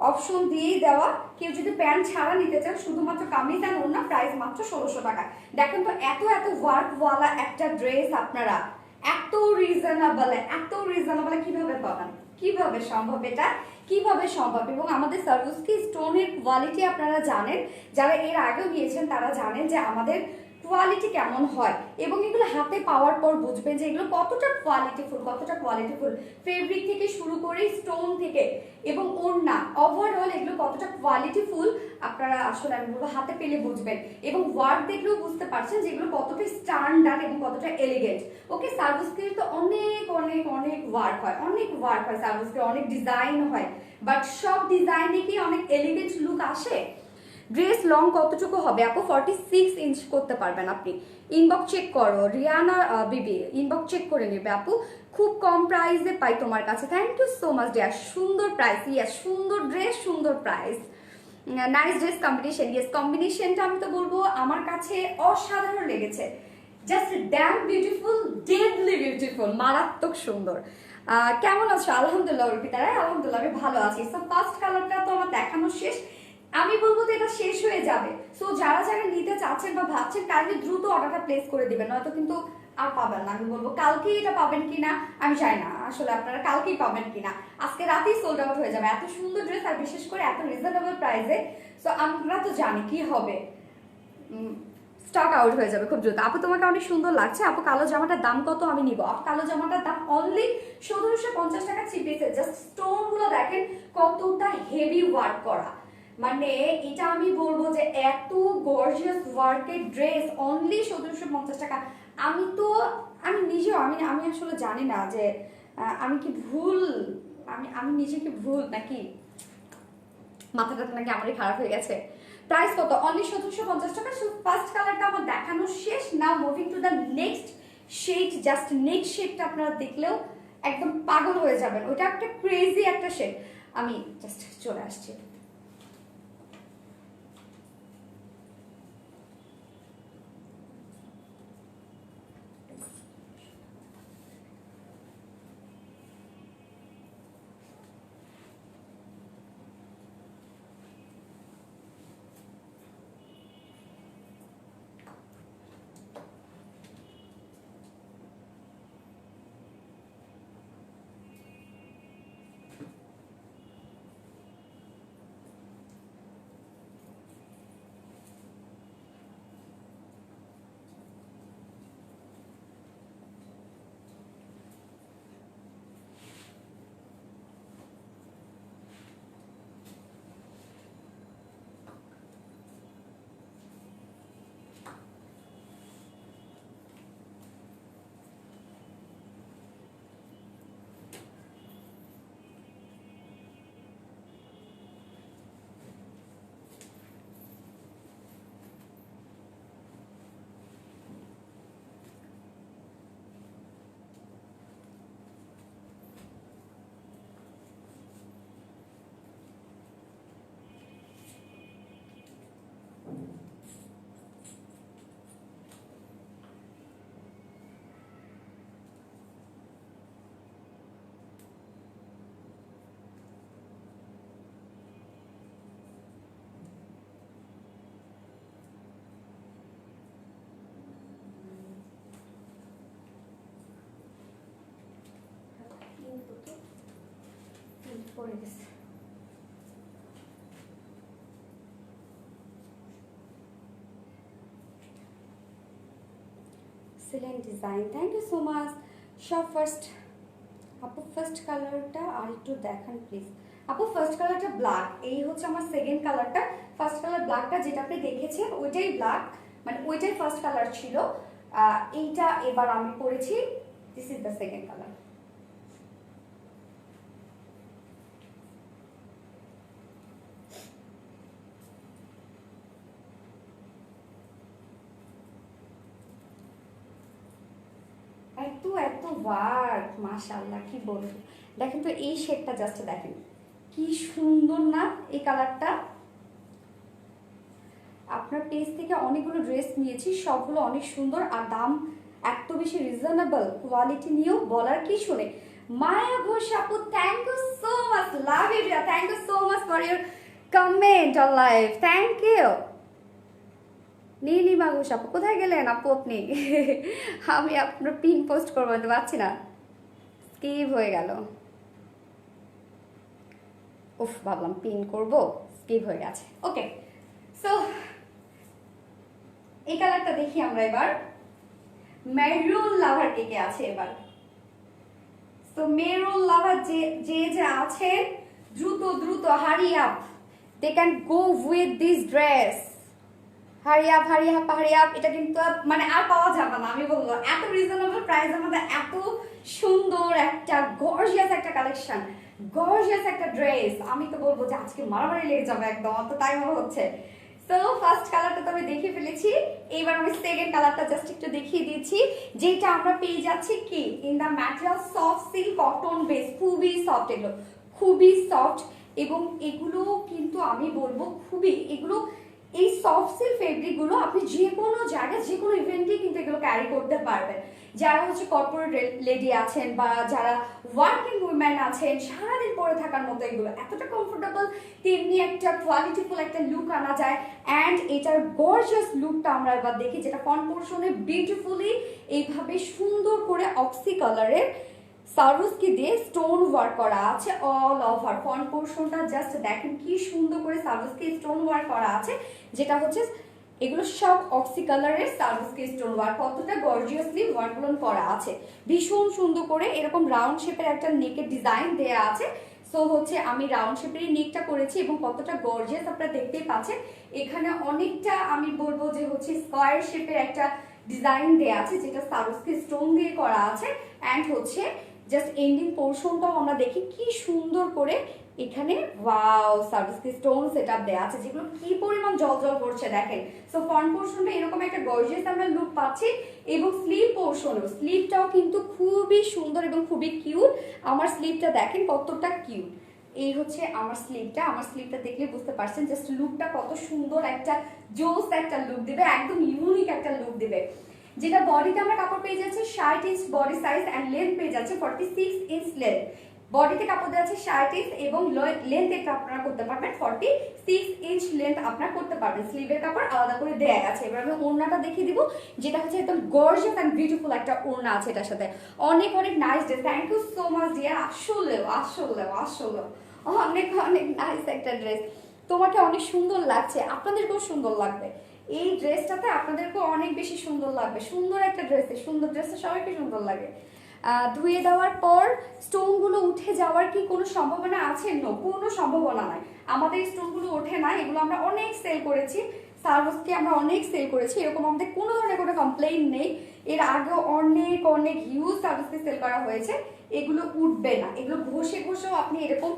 অপশন দিয়েই দেওয়া, কেউ যদি প্যান্ট ছাড়া নিতে চান শুধুমাত্র কামিজ আর ওড়না প্রাইস মাত্র ১৬০০ টাকা। দেখেন তো এত এত ওয়ার্কওয়ালা একটা ড্রেস আপনারা এত রিজনেবল কিভাবে পাবেন? কিভাবে সম্ভব এটা? কিভাবে সম্ভব? এবং আমাদের সার্ভিসকি স্টোনের কোয়ালিটি আপনারা জানেন, যারা এর আগেও গিয়েছেন তারা জানেন যে আমাদের কোয়ালিটি কেমন হয়, এবং এগুলো হাতে পাওয়ার পর বুঝবেন যে এগুলো কতটা কোয়ালিটিফুল ফেব্রিক থেকে শুরু করে স্টোন থেকে এবং ওড়না ওভারঅল এগুলো কতটা কোয়ালিটিফুল আপনারা আসলে আমি বলবো হাতে পেলে বুঝবেন, এবং ওয়ার্ক দেখলেও বুঝতে পারছেন যে এগুলো কতটা স্ট্যান্ডার্ড এবং কতটা এলিগেন্ট। ওকে সার্ভিসকির তো অনেক ওয়ার্ক হয় সার্ভিসকির অনেক ডিজাইন হয়, বাট সব ডিজাইনে কি অনেক এলিগেন্ট লুক আসে? ড্রেস লং কতটুকু হবে আপু? 46 ইঞ্চ করতে পারবেন আপনি। ইনবক্স চেক করো রিয়ানা বিবি, ইনবক্স চেক করে নেবে আপু। খুব কম প্রাইসে পাই তোমার কাছে, thank you so much dear. সুন্দর প্রাইস, ইয়েস সুন্দর ড্রেস সুন্দর price, nice dress combination. Yes কম্বিনেশনটা আমি তো বলবো আমার কাছে অসাধারণ লেগেছে, just damn beautiful, deadly beautiful, মারাত্মক সুন্দর। কেমন আছো? আলহামদুলিল্লাহ অর্পিতারা, আলহামদুলিল্লাহ আমি ভালো আছি। সো ফার্স্ট কালারটা তো আমার দেখানো শেষ, আমি বলবো তো এটা শেষ হয়ে যাবে। সো যারা যারা নিতে চাচ্ছেন বা ভাবছেন কাইন্ডলি দ্রুত অর্ডারটা প্লেস করে দিবেন, নয়তো কিন্তু আর পাবেন না। আমি বলবো কালকেই এটা পাবেন কিনা আমি চাই না, আসলে আপনারা কালকেই পাবেন কিনা, আজকে রাতেই সোল্ড আউট হয়ে যাবে। এত সুন্দর ড্রেস আর বিশেষ করে এত রিজনেবল প্রাইসে, সো আমরা তো জানি কি হবে, স্টক আউট হয়ে যাবে খুব দ্রুত। আপু তোমাকে অনেক সুন্দর লাগছে আপু, কালো জামাটার দাম কত? আমি নিব আপু কালো জামাটার দাম অনলি ১৭৫০ টাকা 3 পিসের। জাস্ট স্টোন গুলো দেখেন কতটা হেভি ওয়ার্ক করা, মানে এটা আমি বলবো যে এত গর্জিয়াস ওয়ার্কের ড্রেস অনলি ১৭৫০ টাকা। আমি নিজেও আমি আসলে জানি না যে আমি কি ভুল, আমি নিজে কি ভুল নাকি মাথাটা নাকি আমারই খারাপ হয়ে গেছে। প্রাইস কত? অনলি ১৭৫০ টাকা। ফার্স্ট কালারটা আমার দেখানো শেষ। Now moving to the next shade. Just next শেডটা আপনারা দেখলেও একদম পাগল হয়ে যাবেন, ওইটা একটা ক্রেজি একটা শেড। আমি জাস্ট চলে আসছি। পড়ে গেছে। Excellent design, thank you so much. সব ফার্স্ট আপু ফার্স্ট কালারটা আর একটু দেখান প্লিজ। আপু ফার্স্ট কালারটা ব্ল্যাক, এই হচ্ছে আমার সেকেন্ড কালারটা। ফার্স্ট কালার ব্ল্যাকটা যেটা আপনি দেখেছেন ওইটাই ব্ল্যাক, মানে ওইটাই ফার্স্ট কালার ছিল। এইটা এবার আমি পরেছি, this is the second colour. এত ওয়ার্ক, মাশাআল্লাহ কি বলবো। দেখেন তো এই শেডটা জাস্ট দেখেন কি সুন্দর না এই কালারটা। আপনার পেজ থেকে অনেকগুলো ড্রেস নিয়েছি, সবগুলো অনেক সুন্দর আর দাম এত বেশি রিজনেবল, কোয়ালিটি নিয়েও বলার কিছু নেই। মায়া ঘোষ আপু, thank you so much, love you dear, thank you so much for your comment on live, thank you. Nilima Ghosh আপু, কোথায় গেলেন আপু আপনি? আমি আপনার পিন পোস্ট করবো তো পারছি না, স্কিপ হয়ে গেল। উফ, ভাবলাম পিন করব, স্কিপ হয়ে গেছে। ওকে, সো এই কালারটা দেখি আমরা এবার। মেরুন লাভার কে কে আছে এবার? তো মেরুন লাভার যে আছে, দ্রুত দ্রুত hurry up, they can go with this dress. Hurry up, hurry up, hurry up. এটা কিন্তু মানে আর পাওয়া যাবে না, আমি বলবো এত রিজনেবল প্রাইসের মধ্যে এত সুন্দর একটা গর্জিয়াস একটা কালেকশন, গর্জিয়াস একটা ড্রেস। আমি তো বলবো যে আজকে মারামারি লেগে যাবে একদম, অত টাইম হচ্ছে। তো ফার্স্ট কালারটা তো আমি দেখিয়ে ফেলেছি, এবার আমি সেকেন্ড কালারটা জাস্ট একটু দেখিয়ে দিচ্ছি, যেটা আমরা পেয়ে যাচ্ছি কি in the material soft silk cotton base, খুবই সফট, এগুলো খুবই সফট। এবং এগুলো কিন্তু আমি বলবো খুবই, এগুলো এই সফট সিল্ক ফেব্রিক গুলো আপনি যে কোনো জায়গায় যে কোনো ইভেন্টে কিন্তু এগুলো ক্যারি করতে পারবেন। যারা হচ্ছে কর্পোরেট লেডি আছেন বা যারা ওয়ার্কিং উইমেন আছেন, সারাদিন পরে থাকার মতো এগুলো এতটা কমফোর্টেবল, তেমনি একটা কোয়ালিটিফুল একটা লুক আনা যায়। অ্যান্ড এটার গর্জিয়াস লুকটা আমরা এবার দেখি, যেটা ফ্রন্ট পোর্শনে বিউটিফুলি এইভাবে সুন্দর করে অক্সি কালারের সারুস্কি দিয়ে স্টোন ওয়ার্ক করা আছে অল ওভার। ফ্রন্ট পোর্শনটা জাস্ট দেখেন কি সুন্দর করে সারুস্কি স্টোন ওয়ার্ক করা আছে, যেটা হচ্ছে এগুলো সব অক্সি কালারের সারুস্কি স্টোন ওয়ার্ক, কতটা গর্জিয়াসলি ওয়ার্কগুলো করা আছে, ভীষণ সুন্দর করে এরকম রাউন্ড শেপের একটা নেকের ডিজাইন দেয়া আছে। সো হচ্ছে আমি রাউন্ড শেপেরই নেকটা করেছি এবং কতটা গর্জিয়াস আপনারা দেখতেই পাচ্ছেন। এখানে অনেকটা আমি বলবো যে হচ্ছে স্কয়ার শেপের একটা ডিজাইন দেয়া আছে, যেটা সারুস্কি স্টোন দিয়ে করা আছে। অ্যান্ড হচ্ছে জাস্ট এন্ডিং পোর্শনটাও আমরা দেখি কি সুন্দর করে এখানে ওয়াও সারুস্কি স্টোন সেটআপ দেয়া আছে, যেগুলো কি পরিমাণ জলজল করছে দেখেন। সো ফ্রন্ট পোর্শনটা এরকম একটা গর্জিয়াস আমরা লুক পাচ্ছি এবং স্লিভ পোর্শনও, স্লিভটাও কিন্তু খুবই সুন্দর এবং খুবই কিউট। আমার স্লিভটা দেখেন কতটা কিউট, এই হচ্ছে আমার স্লিভটা। আমার স্লিভটা দেখলে বুঝতে পারছেন জাস্ট লুকটা কত সুন্দর, একটা জোস একটা লুক দিবে, একদম ইউনিক একটা লুক দিবে। যেটা বডিতে আমরা কাপড় পেয়ে যাচ্ছি 60 inch body size and length পেয়ে যাচ্ছে 46 ইঞ্চ লেন্থ। বডিতে কাপড় দেওয়া আছে 60 ইঞ্চ এবং লেন্থ একটা আপনারা করতে পারবেন 46 ইঞ্চ লেন্থ আপনারা করতে পারবেন। স্লিভের কাপড় আলাদা করে দেয়া আছে। এবার আমি ওড়নাটা দেখিয়ে দিব, যেটা হচ্ছে একদম গর্জিয়াস এন্ড বিউটিফুল একটা ওড়না আছে এটার সাথে। অনেক অনেক nice dress, thank you so much dear. আসলেও আসলেও আসলেও অনেক অনেক নাইস একটা ড্রেস, তোমাকে অনেক সুন্দর লাগছে, আপনাদেরকেও সুন্দর লাগবে। এই ড্রেসটাতে আপনাদেরকে অনেক বেশি সুন্দর লাগবে, সুন্দর একটা ড্রেসে, সুন্দর ড্রেসে সবাইকে সুন্দর লাগে। ধুয়ে দেওয়ার পর স্টোনগুলো উঠে যাওয়ার কি কোনো সম্ভাবনা আছে? নো, কোনো সম্ভাবনা নাই, আমাদের স্টোনগুলো ওঠে না। এগুলো আমরা অনেক সেল করেছি, সার্ভিসকে আমরা অনেক সেল করেছি, এরকম আমাদের কোনো ধরনের কোনো কমপ্লেইন নেই। এর আগেও অনেক অনেক হিউজ সার্ভিসকে সেল করা হয়েছে, এগুলো উঠবে না। এগুলো ঘষে ঘষেও আপনি এরকম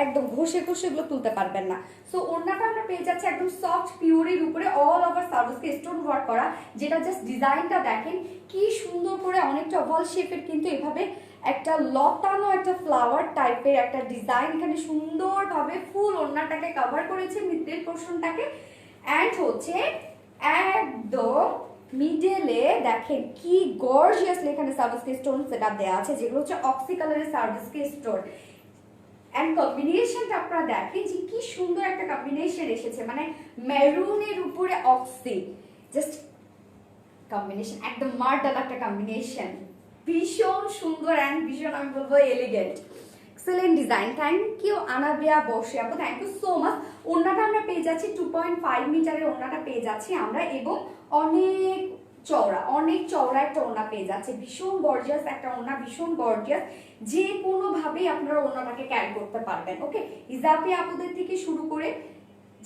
একদম ঘষে ঘষে এগুলো তুলতে পারবেন না। সো ওড়নাটা আমরা পেয়ে যাচ্ছি একদম সফট পিওরের উপরে অল ওভার সার্ভিসকে স্টোন ওয়ার্ক করা, যেটা জাস্ট ডিজাইনটা দেখেন কি সুন্দর করে, অনেকটা ওভাল শেপের কিন্তু এভাবে একটা লতানো একটা ফ্লাওয়ার টাইপের একটা ডিজাইন এখানে সুন্দরভাবে ফুল ওড়নাটাকে কভার করেছে, মিডল পোর্শনটাকে। অ্যান্ড হচ্ছে একদম মিডলে দেখেন কি গর্জিয়াসলি এখানে সার্ভিসকে স্টোন সেটআপ দেওয়া আছে, যেগুলো হচ্ছে অক্সি কালারের সার্ভিসকে স্টোন। এন্ড কম্বিনেশনটা আপনারা দেখেন যে কি সুন্দর একটা কম্বিনেশন এসেছে, মানে মেরুনের উপরে অক্সি, জাস্ট কম্বিনেশন একদম মার্ডাল একটা কম্বিনেশন, ভীষণ সুন্দর অ্যান্ড ভীষণ আমি বলবো elegant, excellent design. Thank you Anabia বসে আপু, থ্যাংক ইউ সো মাচ। ওড়নাটা আমরা পেয়ে যাচ্ছি 2.5 মিটারের ওড়নাটা পেয়ে যাচ্ছি আমরা, এবং অনেক চওড়া, অনেক চওড়া একটা ওড়না পেয়ে যাচ্ছে, ভীষণ গর্জিয়াস একটা ওড়না, ভীষণ গর্জিয়াস, যে কোনো ভাবেই আপনারা ওড়নাটাকে ক্যারি করতে পারবেন। ওকে, ইজাফি আপুদের থেকে শুরু করে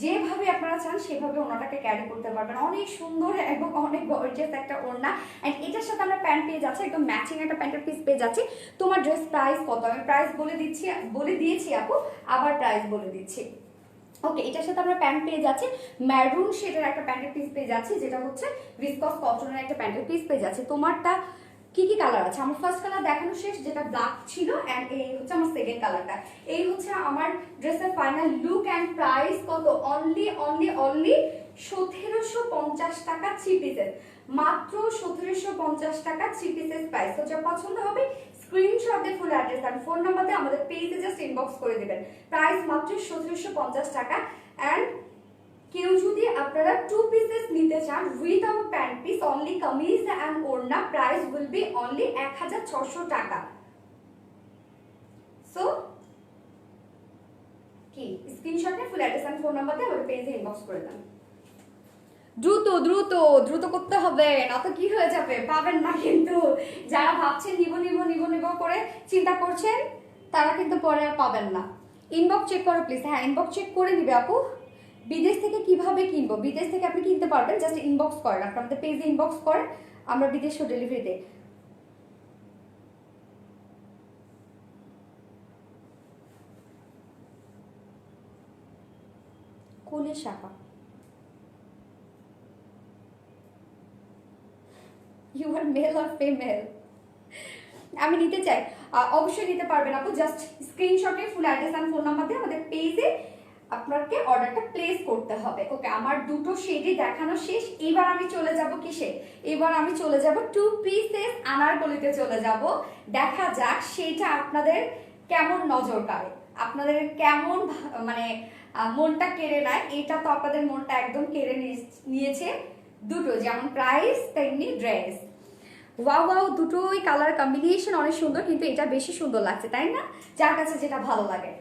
যেভাবে আপনারা চান সেভাবে ওড়নাটাকে ক্যারি করতে পারবেন, অনেক সুন্দর এবং অনেক গর্জিয়াস একটা ওড়না। এন্ড এটার সাথে আমরা প্যান্ট পেয়ে যাচ্ছি, একদম ম্যাচিং একটা প্যান্টের পিস পেয়ে যাচ্ছি। তোমার ড্রেস প্রাইস কত? আমি প্রাইস বলে দিয়েছি আপু, আবার প্রাইস বলে দিচ্ছি। ওকে, এটার সাথে আমরা প্যান্ট পেয়ে যাচ্ছি, ম্যারুন শেডের একটা প্যান্টের পিস পেয়ে যাচ্ছি, যেটা হচ্ছে ভিসকস কটনের একটা প্যান্টের পিস পেয়ে যাচ্ছি। তোমারটা কি কি কালার আছে? আমার ফার্স্ট কালার দেখানো শেষ, যেটা ব্ল্যাক ছিল, এন্ড এই হচ্ছে আমার সেকেন্ড কালারটা। এই হচ্ছে আমার ড্রেসের ফাইনাল লুক এন্ড প্রাইস কত? অনলি 1750 টাকা 3 পিসেস, মাত্র 1750 টাকা 3 পিসেস প্রাইস। তো যা পছন্দ হবে স্ক্রিনশট দিয়ে ফুল অ্যাড্রেস আর ফোন নাম্বার দিয়ে আমাদের পেজে জাস্ট ইনবক্স করে দিবেন। প্রাইস মাত্র 1750 টাকা। এন্ড কেউ যদি আপনারা 2 পিসেস নিতে চান without pant piece, only kameez and orna, price will be only 1600 taka. So কি স্ক্রিনশট নিয়ে full address and phone number দিয়ে আমাদের পেজে ইনবক্স করে দেন। দ্রুত দ্রুত দ্রুত করতে হবে, না তো কি হয়ে যাবে, পাবেন না কিন্তু। যারা ভাবছেন নিব নিব নিব নিব করে চিন্তা করছেন, তারা কিন্তু পরে আর পাবেন না। ইনবক্স চেক করো প্লিজ। হ্যাঁ, ইনবক্স চেক করে নিবে আপু। বিদেশ থেকে কিভাবে কিনবো? বিদেশ থেকে আপনি কিনতে পারবেন, জাস্ট ইনবক্স করেন, আপনি আমাদের পেজে ইনবক্স করেন, আমরা বিদেশেও ডেলিভারি দেই। Kole Shakha, you are male or female? আমি নিতে চাই, অবশ্যই নিতে পারবেন আপু। জাস্ট স্ক্রিনশটে full address and phone number দিয়ে আমাদের পেজে আপনাকে অর্ডারটা প্লেস করতে হবে। ওকে, আমার দুটো শেডই দেখানো শেষ। এবার আমি চলে যাব কিসে? এবার আমি চলে যাব 2 পিসেস আনারকলিতে চলে যাব। দেখা যাক সেটা আপনাদের কেমন নজর কাড়ে, আপনাদের কেমন মানে মনটা কেড়ে নেয়। এটা তো আপনাদের মনটা একদম কেড়ে নিয়েছে। দুটো যেমন প্রাইস তেমনি ড্রেস। ওয়াও ওয়াও, দুটোই কালার কম্বিনেশন অনেক সুন্দর, কিন্তু এটা বেশি সুন্দর লাগছে, তাই না? যার কাছে যেটা ভালো লাগে।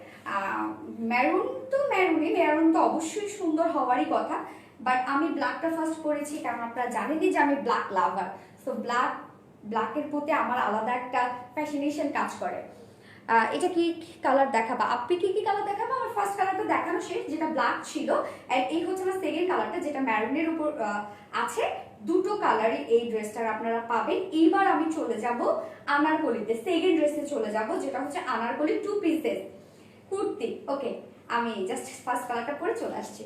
মেরুন তো মেরুনই, মেরুন তো অবশ্যই সুন্দর হওয়ারই কথা, বাট আমি ব্ল্যাকটা ফার্স্ট পরেছি কারণ আপনারা জানেনই যে আমি ব্ল্যাক লাভার। সো ব্ল্যাকের প্রতি আমার আলাদা একটা ফ্যাশনেশন কাজ করে। এটা কি কালার দেখাবা? আপনি কি কি কালার দেখাবো? আমার ফার্স্ট কালারটা দেখানো শেষ, যেটা ব্ল্যাক ছিল। আর এই হচ্ছে আমার সেকেন্ড কালারটা, যেটা ম্যারুনের উপর আছে। দুটো কালারই এই ড্রেসটার আপনারা পাবেন। এইবার আমি চলে যাব আনারকলিতে, সেকেন্ড ড্রেসে চলে যাব, যেটা হচ্ছে আনারকলি 2 পিসেস কুর্তি। ওকে, আমি জাস্ট ফার্স্ট কালারটা পরে চলে আসছি।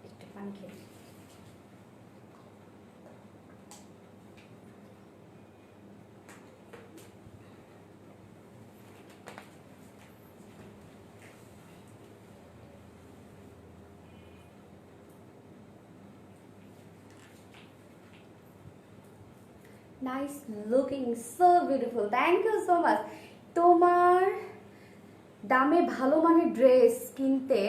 একটু পানি খেয়ে nice looking, so beautiful, thank you so much. তোমার দামে ভালো মানের ড্রেস কিনতে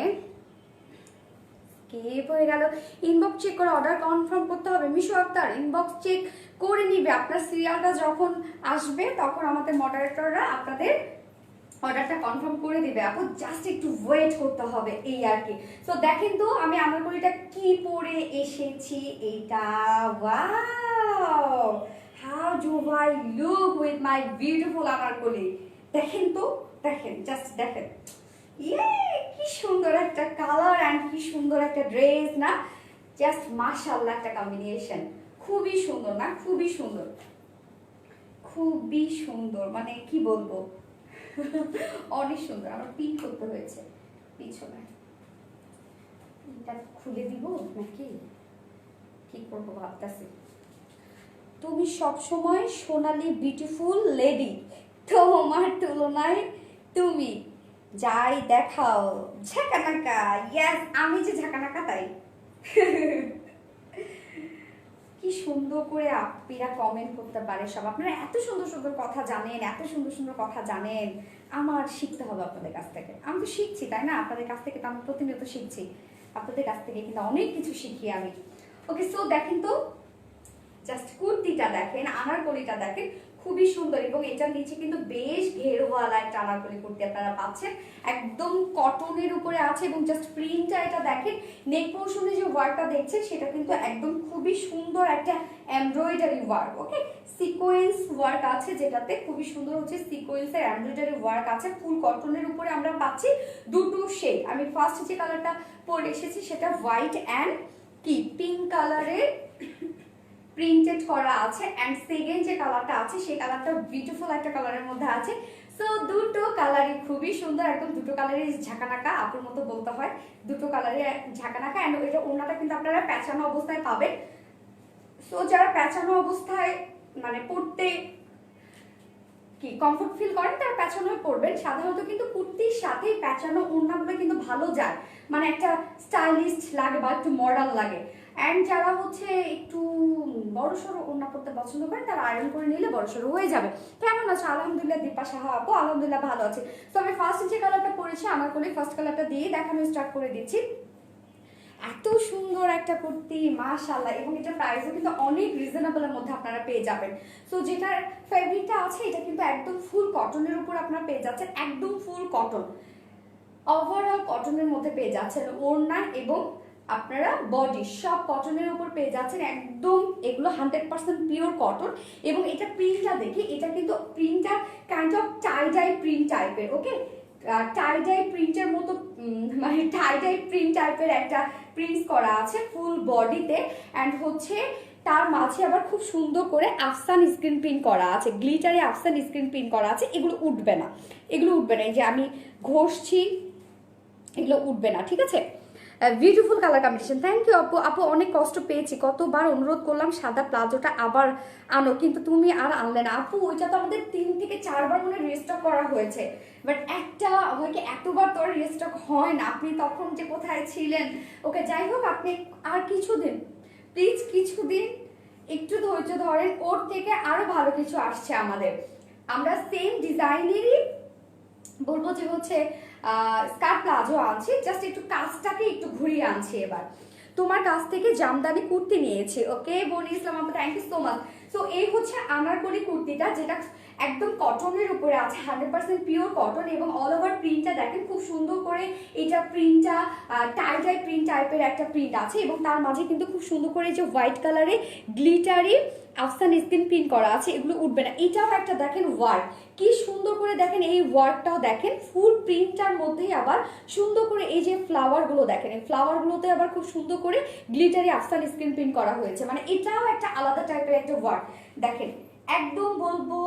স্কিপ হয়ে গেল। ইনবক্স চেক করে অর্ডার কনফার্ম করতে হবে। মিশু আক্তার ইনবক্স চেক করে নিবে, আপনার সিরিয়ালটা যখন আসবে তখন আমাদের মডারেটররা আপনাদের অর্ডারটা কনফার্ম করে দিবে আপু, জাস্ট একটু ওয়েট করতে হবে এই আর কি। তো দেখেন তো আমি আনারকলিটা কি পরে এসেছি, এটা wow how do I look with my beautiful Anarkali. দেখেন তো, দেখেন জাস্ট দেখেন, ইয়ে কি সুন্দর একটা কালার অ্যান্ড কি সুন্দর একটা ড্রেস না, জাস্ট মাশাআল্লাহ একটা কম্বিনেশন, খুবই সুন্দর না, খুবই সুন্দর, খুবই সুন্দর, মানে কি বলবো অনেক সুন্দর। আমার পিন করতে হয়েছে পিছনে, এটা খুলে দিব নাকি কি করবো ভাবতেছি। তুমি সবসময় সোনালি বিউটিফুল লেডি, তোমার তুলনায় তুমি যাই দেখাও ঝাঁকানাকা। ইয়াস, আমি যে ঝাঁকানাকা তাই কি সুন্দর করে আপিরা কমেন্ট করতে পারে সব, আপনারা এত সুন্দর সুন্দর কথা জানেন, এত সুন্দর সুন্দর কথা জানেন, আমার শিখতে হবে আপনাদের কাছ থেকে। আমি তো শিখছি তাই না, আপনাদের কাছ থেকে তো আমি প্রতিনিয়ত শিখছি, আপনাদের কাছ থেকে কিন্তু অনেক কিছু শিখি আমি। ওকে, সো দেখেন তো জাস্ট কুর্তিটা দেখেন, আনারকলিটা দেখেন, খুবই সুন্দর, এবং এটার নিচে কিন্তু বেশ ঘেরওয়ালা একটা আনারকলি কুর্তি আপনারা পাচ্ছেন, একদম কটনের উপরে আছে, এবং জাস্ট প্রিন্টটা এটা দেখেন, নেক পোর্শনে যে ওয়ার্কটা দেখছেন সেটা কিন্তু একদম খুবই সুন্দর একটা এমব্রয়ডারি ওয়ার্ক। ওকে, সিকোয়েন্স ওয়ার্ক আছে যেটাতে খুবই সুন্দর হচ্ছে সিকোয়েন্সের এমব্রয়ডারি ওয়ার্ক আছে, ফুল কটনের উপরে আমরা পাচ্ছি দুটো শেড। আমি ফার্স্ট যে কালারটা পরে এসেছি সেটা হোয়াইট অ্যান্ড কি পিঙ্ক কালারের প্রিন্টেড করা আছে, এন্ড সেকেন্ড যে কালারটা আছে সেই কালারটা বিউটিফুল একটা কালারের মধ্যে আছে। সো দুটো কালারই খুবই সুন্দর, একদম দুটো কালারই ঝাঁকানাকা, আপুর মতো বলতে হয়, দুটো কালারই ঝাঁকানাকা। এন্ড এটা ওনাটা কিন্তু আপনারা প্যাঁচানো অবস্থায় পাবেন। সো যারা প্যাঁচানো অবস্থায় মানে পড়তে কি কমফোর্ট ফিল করেন তারা প্যাঁচানো পরবেন। সাধারণত কিন্তু কুর্তির সাথে প্যাঁচানো ওড়নাগুলো কিন্তু ভালো যায়, মানে একটা স্টাইলিশ লাগে বা একটু মডার্ন লাগে। অ্যান্ড যারা হচ্ছে একটু বড়সড় ওড়না পরতে পছন্দ করেন তারা আয়রন করে নিলে বড়সড় হয়ে যাবে। কেমন আছে? আলহামদুলিল্লাহ দীপা সাহা আপু, আলহামদুলিল্লাহ ভালো আছে। তো আমি ফার্স্ট যে কালারটা পরেছি আনারকলি, ফার্স্ট কালারটা দিয়ে দেখানো স্টার্ট করে দিচ্ছি। এত সুন্দর একটা কুর্তি মাশাআল্লাহ, এবং এটা প্রাইসও কিন্তু অনেক রিজনেবলের মধ্যে আপনারা পেয়ে যাবেন। সো যেটার ফেব্রিকটা আছে এটা কিন্তু একদম ফুল কটনের উপর আপনারা পেয়ে যাচ্ছেন, একদম ফুল কটন, ওভারঅল কটনের মধ্যে পেয়ে যাচ্ছেন, ওড়না এবং আপনারা বডি সব কটনের উপর পেয়ে যাচ্ছেন একদম, এগুলো 100% পিওর কটন। এবং এটা প্রিন্টটা দেখি, এটা কিন্তু প্রিন্টটা kind of tie dye print টাইপের। ওকে, টাই ডাই প্রিন্টের মতো, মানে টাই ডাই প্রিন্ট টাইপের একটা প্রিন্টস করা আছে ফুল বডিতে, অ্যান্ড হচ্ছে তার মাঝে আবার খুব সুন্দর করে আফসান স্ক্রিন প্রিন্ট করা আছে, গ্লিটারে আফসান স্ক্রিন প্রিন্ট করা আছে। এগুলো উঠবে না, এগুলো উঠবে না, এই যে আমি ঘষছি এগুলো উঠবে না, ঠিক আছে। Beautiful colour combination, thank you আপু। আপু অনেক কষ্ট পেয়েছি, কতবার অনুরোধ করলাম সাদা প্লাজোটা আবার আনো, কিন্তু তুমি আর আনলে না আপু। ওইটা তো আমাদের 3 থেকে 4 বার মনে রিস্টক করা হয়েছে, বাট একটা হয় কি এতবার তো রিস্টক হয় না, আপনি তখন যে কোথায় ছিলেন। ওকে, যাই হোক, আপনি আর কিছুদিন প্লিজ, কিছুদিন একটু ধৈর্য ধরেন, ওর থেকে আরো ভালো কিছু আসছে আমাদের। আমরা সেম ডিজাইনেরই বলবো যে হচ্ছে স্কার্ট প্লাজো আনছি, জাস্ট একটু কাজটাকে একটু ঘুরিয়ে আনছি এবার। তোমার কাছ থেকে জামদানি কুর্তি নিয়েছি। ওকে বনি ইসলাম আপু, thank you so much. So এই হচ্ছে আনারকলি কুর্তিটা, যেটা একদম কটনের উপরে আছে, 100% পিওর কটন, এবং অল ওভার প্রিন্টটা দেখেন খুব সুন্দর করে, এটা প্রিন্টটা টাই ডাই প্রিন্ট টাইপের একটা প্রিন্ট আছে, এবং তার মাঝে কিন্তু খুব সুন্দর করে যে হোয়াইট কালারে গ্লিটারি আফসান স্ক্রিন প্রিন্ট করা আছে, এগুলো উঠবে না। এটাও একটা দেখেন ওয়ার্ক, কি সুন্দর করে দেখেন, এই ওয়ার্কটাও দেখেন ফুল প্রিন্টটার মধ্যেই আবার সুন্দর করে এই যে ফ্লাওয়ারগুলো দেখেন, এই ফ্লাওয়ারগুলোতে আবার খুব সুন্দর করে গ্লিটারি আফসান স্ক্রিন প্রিন্ট করা হয়েছে, মানে এটাও একটা আলাদা টাইপের একটা ওয়ার্ক দেখেন, একদম বলবো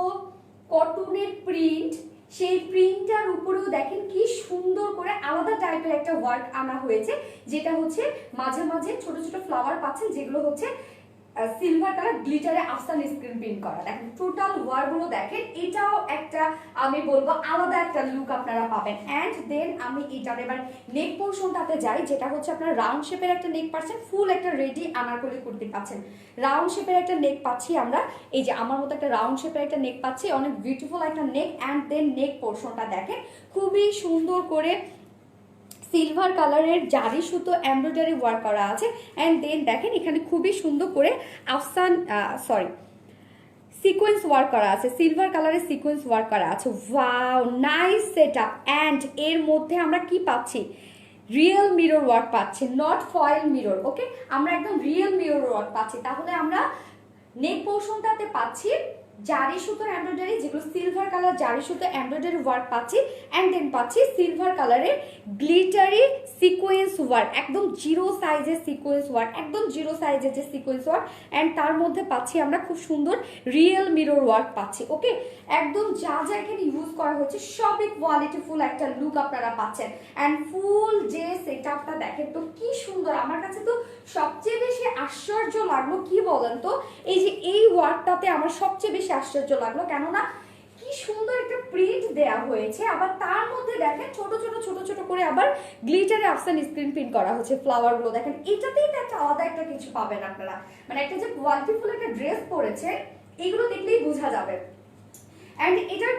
কটনের প্রিন্ট, সেই প্রিন্টটার উপরেও দেখেন কি সুন্দর করে আলাদা টাইপের একটা ওয়ার্ক আনা হয়েছে, যেটা হচ্ছে মাঝে মাঝে ছোট ছোট ফ্লাওয়ার পাচ্ছেন, যেগুলো হচ্ছে সিলভার কালার গ্লিটারে আফসান স্ক্রিন প্রিন্ট করা। দেখেন টোটাল ওয়ারগুলো দেখেন, এটাও একটা আমি বলবো আলাদা একটা লুক আপনারা পাবেন। অ্যান্ড দেন আমি এটার এবার নেক পোর্শনটাতে যাই, যেটা হচ্ছে আপনার রাউন্ড শেপের একটা নেক পাচ্ছেন, ফুল একটা রেডি আনারকলি কুর্তি পাচ্ছেন। রাউন্ড শেপের একটা নেক পাচ্ছি আমরা, এই যে আমার মতো একটা রাউন্ড শেপের একটা নেক পাচ্ছি, অনেক বিউটিফুল একটা নেক। অ্যান্ড দেন নেক পোর্শনটা দেখেন খুবই সুন্দর করে সিলভার কালারের জারি সুতো এমব্রয়ডারি ওয়ার্ক করা আছে। অ্যান্ড দেন দেখেন এখানে খুবই সুন্দর করে আফসান সিকোয়েন্স ওয়ার্ক করা আছে, সিলভার কালারের সিকোয়েন্স ওয়ার্ক করা আছে। Wow, nice setup. অ্যান্ড এর মধ্যে আমরা কি পাচ্ছি? রিয়েল মিরর ওয়ার্ক পাচ্ছি, নট ফয়েল মিরর। ওকে, আমরা একদম রিয়েল মিরর ওয়ার্ক পাচ্ছি। তাহলে আমরা নেক পোর্শনটাতে পাচ্ছি জারি সুতোর এমব্রয়ডারি, যেগুলো সিলভার কালার জারি সুতো এমব্রয়ডারি ওয়ার্ক পাচ্ছি। অ্যান্ড দেন পাচ্ছি সিলভার কালারের গ্লিটারি সিকোয়েন্স ওয়ার্ক, একদম জিরো সাইজের সিকোয়েন্স ওয়ার্ক, একদম জিরো সাইজের যে সিকোয়েন্স ওয়ার্ক। অ্যান্ড তার মধ্যে পাচ্ছি আমরা খুব সুন্দর রিয়েল মিরর ওয়ার্ক পাচ্ছি। ওকে, একদম যা যা এখানে ইউজ করা হচ্ছে সবই কোয়ালিটিফুল একটা লুক আপনারা পাচ্ছেন। অ্যান্ড ফুল যে সেটআপটা দেখেন তো কি সুন্দর। আমার কাছে তো সবচেয়ে বেশি আশ্চর্য লাগলো, কি বলেন তো, এই যে এই ওয়ার্কটাতে আমার সবচেয়ে বেশি আশ্চর্য লাগলো, কেননা কি সুন্দর একটা প্রিন্ট দেয়া হয়েছে। আবার তার মধ্যে দেখেন ছোট ছোট ছোট ছোট করে আবার গ্লিটারে আফসান স্ক্রিন প্রিন্ট করা হচ্ছে। ফ্লাওয়ার গুলো দেখেন, এটাতেই তো একটা আলাদা একটা কিছু পাবেন আপনারা, মানে একটা যে কোয়ালিটিফুল একটা ড্রেস পরেছে এগুলো দেখলেই বোঝা যাবে। অ্যান্ড এটার